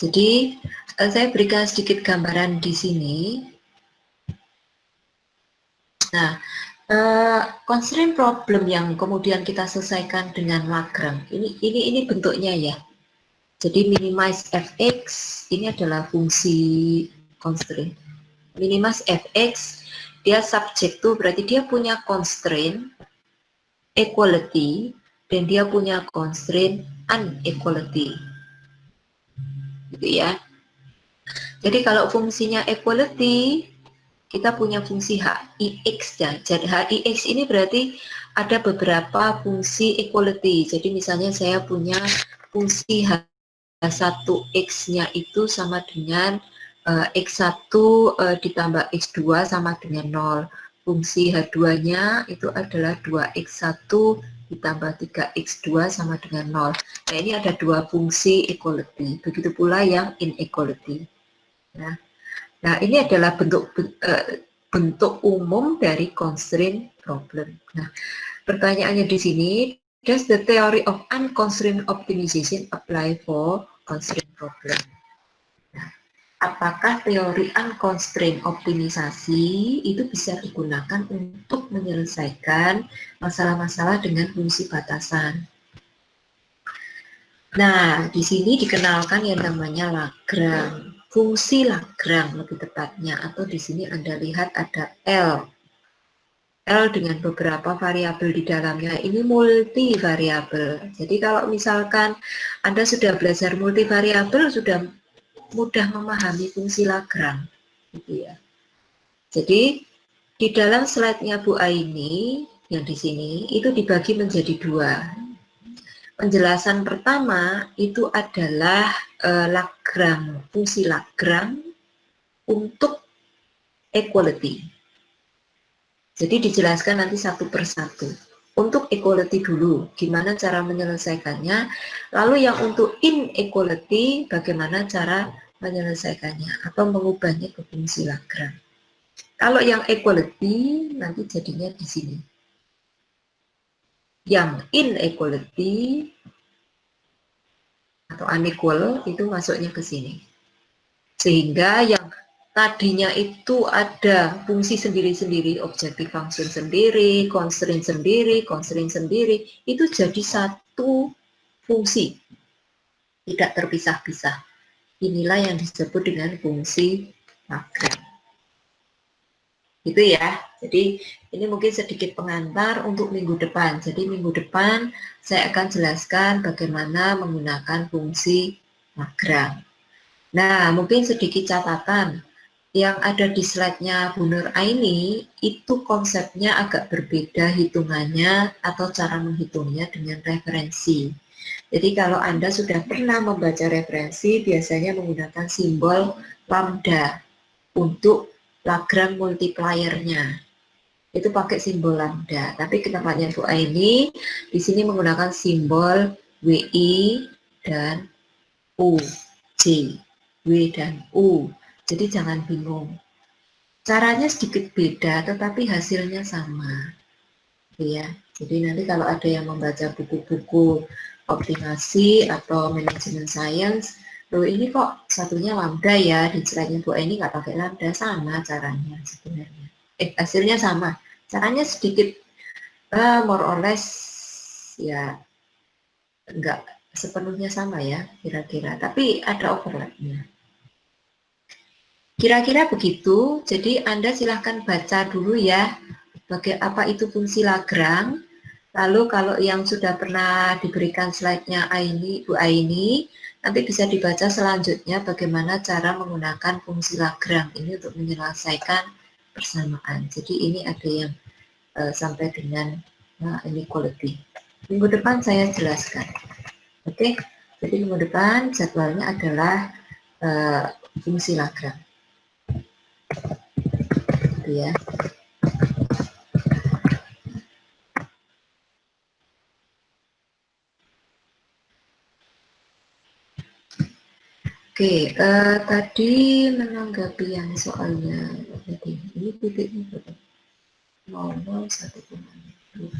Jadi saya berikan sedikit gambaran di sini. Nah, constraint problem yang kemudian kita selesaikan dengan Lagrange, ini bentuknya ya. Jadi minimize fx ini adalah fungsi constraint. Minimize fx dia subject to berarti dia punya constraint equality dan dia punya constraint unequality. Gitu ya. Jadi kalau fungsinya equality kita punya fungsi HIX ya. Jadi HIX ini berarti ada beberapa fungsi equality. Jadi misalnya saya punya fungsi H1X-nya itu sama dengan X1 ditambah X2 sama dengan 0. Fungsi H2-nya itu adalah 2X1 ditambah 3X2 sama dengan 0. Nah, ini ada dua fungsi equality. Begitu pula yang inequality. Nah, ini adalah bentuk umum dari constraint problem. Nah, pertanyaannya di sini, does the theory of unconstrained optimization apply for constraint problem? Nah, apakah teori unconstrained optimisasi itu bisa digunakan untuk menyelesaikan masalah-masalah dengan fungsi batasan? Nah, di sini dikenalkan yang namanya Lagrange. Fungsi Lagrange lebih tepatnya, atau di sini Anda lihat ada L. L dengan beberapa variabel di dalamnya, ini multivariabel. Jadi kalau misalkan Anda sudah belajar multivariabel, sudah mudah memahami fungsi Lagrange. Gitu ya. Jadi di dalam slide-nya Bu Aini, yang di sini, itu dibagi menjadi dua. Penjelasan pertama itu adalah Lagrange, fungsi Lagrange untuk equality. Jadi dijelaskan nanti satu persatu. Untuk equality dulu, gimana cara menyelesaikannya. Lalu yang untuk inequality, bagaimana cara menyelesaikannya atau mengubahnya ke fungsi Lagrange. Kalau yang equality nanti jadinya di sini. Yang inequality atau unequal itu masuknya ke sini. Sehingga yang tadinya itu ada fungsi sendiri-sendiri, objective function sendiri, constraint sendiri, itu jadi satu fungsi. Tidak terpisah-pisah. Inilah yang disebut dengan fungsi Lagrange. Gitu ya. Jadi ini mungkin sedikit pengantar untuk minggu depan. Jadi minggu depan saya akan jelaskan bagaimana menggunakan fungsi Lagrange. Nah, mungkin sedikit catatan. Yang ada di slide-nya Bu Nur Aini, itu konsepnya agak berbeda hitungannya atau cara menghitungnya dengan referensi. Jadi kalau Anda sudah pernah membaca referensi, biasanya menggunakan simbol lambda untuk Lagrange multiplier-nya. Itu pakai simbol lambda. Tapi tempatnya Bu Aini, di sini menggunakan simbol WI dan U, J, W dan U. Jadi jangan bingung. Caranya sedikit beda, tetapi hasilnya sama. Ya, jadi nanti kalau ada yang membaca buku-buku optimasi atau manajemen science, loh ini kok satunya lambda ya, di slide-nya Bu ini nggak pakai lambda, sama caranya sebenarnya. Hasilnya sama. Caranya sedikit more or less ya nggak sepenuhnya sama ya kira-kira, tapi ada overlapnya. Kira-kira begitu. Jadi Anda silahkan baca dulu ya, apa itu fungsi Lagrange. Lalu kalau yang sudah pernah diberikan slide-nya Bu Aini, nanti bisa dibaca selanjutnya bagaimana cara menggunakan fungsi Lagrange ini untuk menyelesaikan persamaan. Jadi ini ada yang sampai dengan inequality. Minggu depan saya jelaskan. Oke, jadi minggu depan jadwalnya adalah fungsi Lagrange. Gitu ya. Oke, tadi menanggapi yang soalnya tadi ini titiknya berapa? 0,1,2.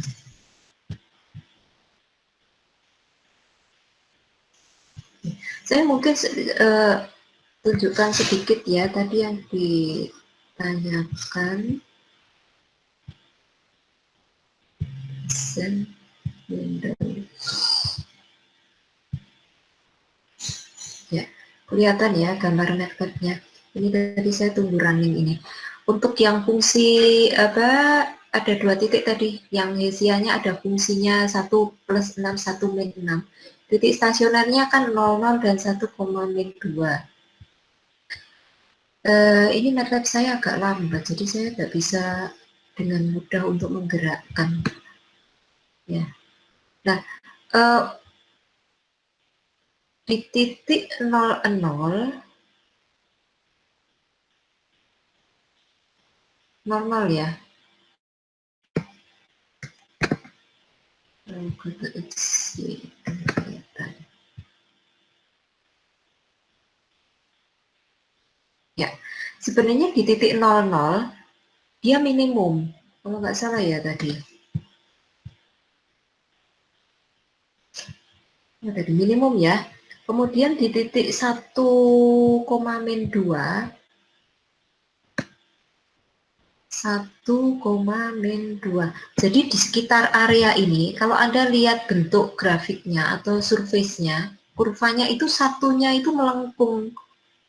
Saya mungkin tunjukkan sedikit ya tadi yang ditanyakan. Windows. Ya, kelihatan ya gambar networknya. Ini tadi saya tunggu running ini. Untuk yang fungsi ada 2 titik tadi. Yang Hessiannya ada fungsinya 1 plus 6, 1 min 6. Titik stasionernya kan 00 dan 1, min 2. Ini MATLAB saya agak lambat, jadi saya tidak bisa dengan mudah untuk menggerakkan. Ya. Nah, di titik 00 normal ya. Ya, sebenarnya di titik 00 dia minimum, kalau nggak salah ya tadi. Ya, tadi minimum ya. Kemudian di titik 1, min 2 min 2. Jadi di sekitar area ini, kalau Anda lihat bentuk grafiknya atau surface-nya, kurvanya itu satunya itu melengkung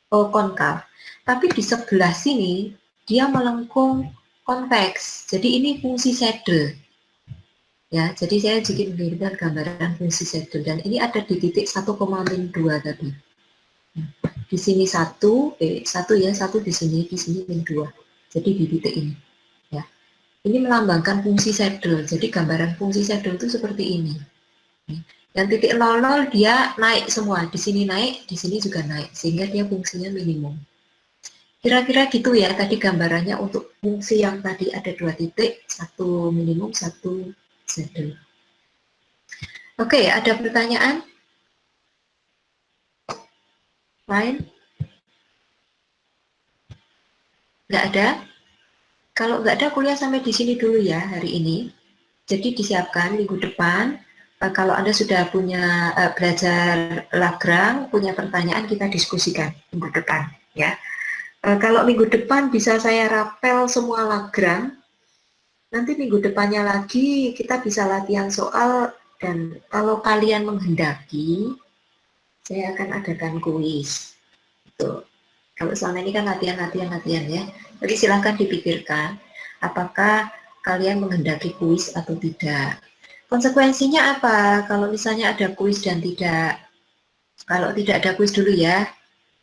konkav. Tapi di sebelah sini, dia melengkung konveks. Jadi ini fungsi saddle. Ya, jadi saya sedikit memberikan gambaran fungsi saddle. Dan ini ada di titik 1, min 2 tadi. Di sini 1 ya, 1 di sini min 2. Jadi di titik ini, ya. Ini melambangkan fungsi saddle. Jadi gambaran fungsi saddle itu seperti ini. Yang titik 00 dia naik semua. Di sini naik, di sini juga naik. Sehingga dia fungsinya minimum. Kira-kira gitu ya tadi gambarannya untuk fungsi yang tadi ada 2 titik. 1 minimum, 1 saddle. Oke, ada pertanyaan? Lain? Nggak ada? Kalau nggak ada, kuliah sampai di sini dulu ya hari ini. Jadi disiapkan minggu depan, kalau Anda sudah punya belajar Lagrange, punya pertanyaan, kita diskusikan minggu depan. Ya. Kalau minggu depan bisa saya rapel semua Lagrange, nanti minggu depannya lagi kita bisa latihan soal, dan kalau kalian menghendaki, saya akan adakan kuis. Tuh. Kalau selama ini kan latihan ya. Jadi silahkan dipikirkan apakah kalian menghendaki kuis atau tidak. Konsekuensinya apa kalau misalnya ada kuis dan tidak? Kalau tidak ada kuis dulu ya.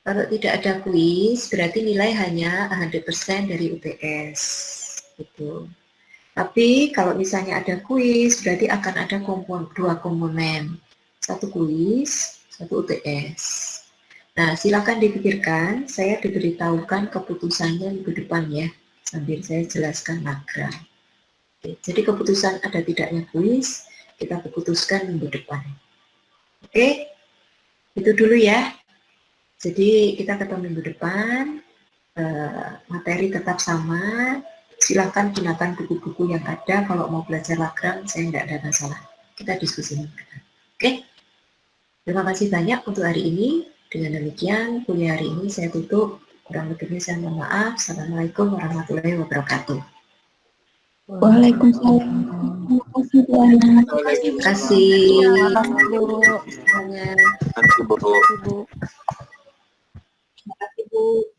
Kalau tidak ada kuis berarti nilai hanya 100% dari UTS. Gitu. Tapi kalau misalnya ada kuis berarti akan ada 2 komponen. 1 kuis, 1 UTS. Nah, silakan dipikirkan, saya diberitahukan keputusannya minggu depan ya, sambil saya jelaskan Lagrange. Oke, jadi keputusan ada tidaknya kuis, kita putuskan minggu depan. Oke, itu dulu ya. Jadi kita ketemu minggu depan, materi tetap sama, silakan gunakan buku-buku yang ada, kalau mau belajar Lagrange, saya tidak ada masalah. Kita diskusi minggu depan. Oke, terima kasih banyak untuk hari ini. Dengan demikian, kuliah hari ini saya tutup. Kurang lebihnya saya mohon maaf. Assalamualaikum warahmatullahi wabarakatuh. Waalaikumsalam. Terima kasih. Nanti, Bu. Terima kasih, Bu.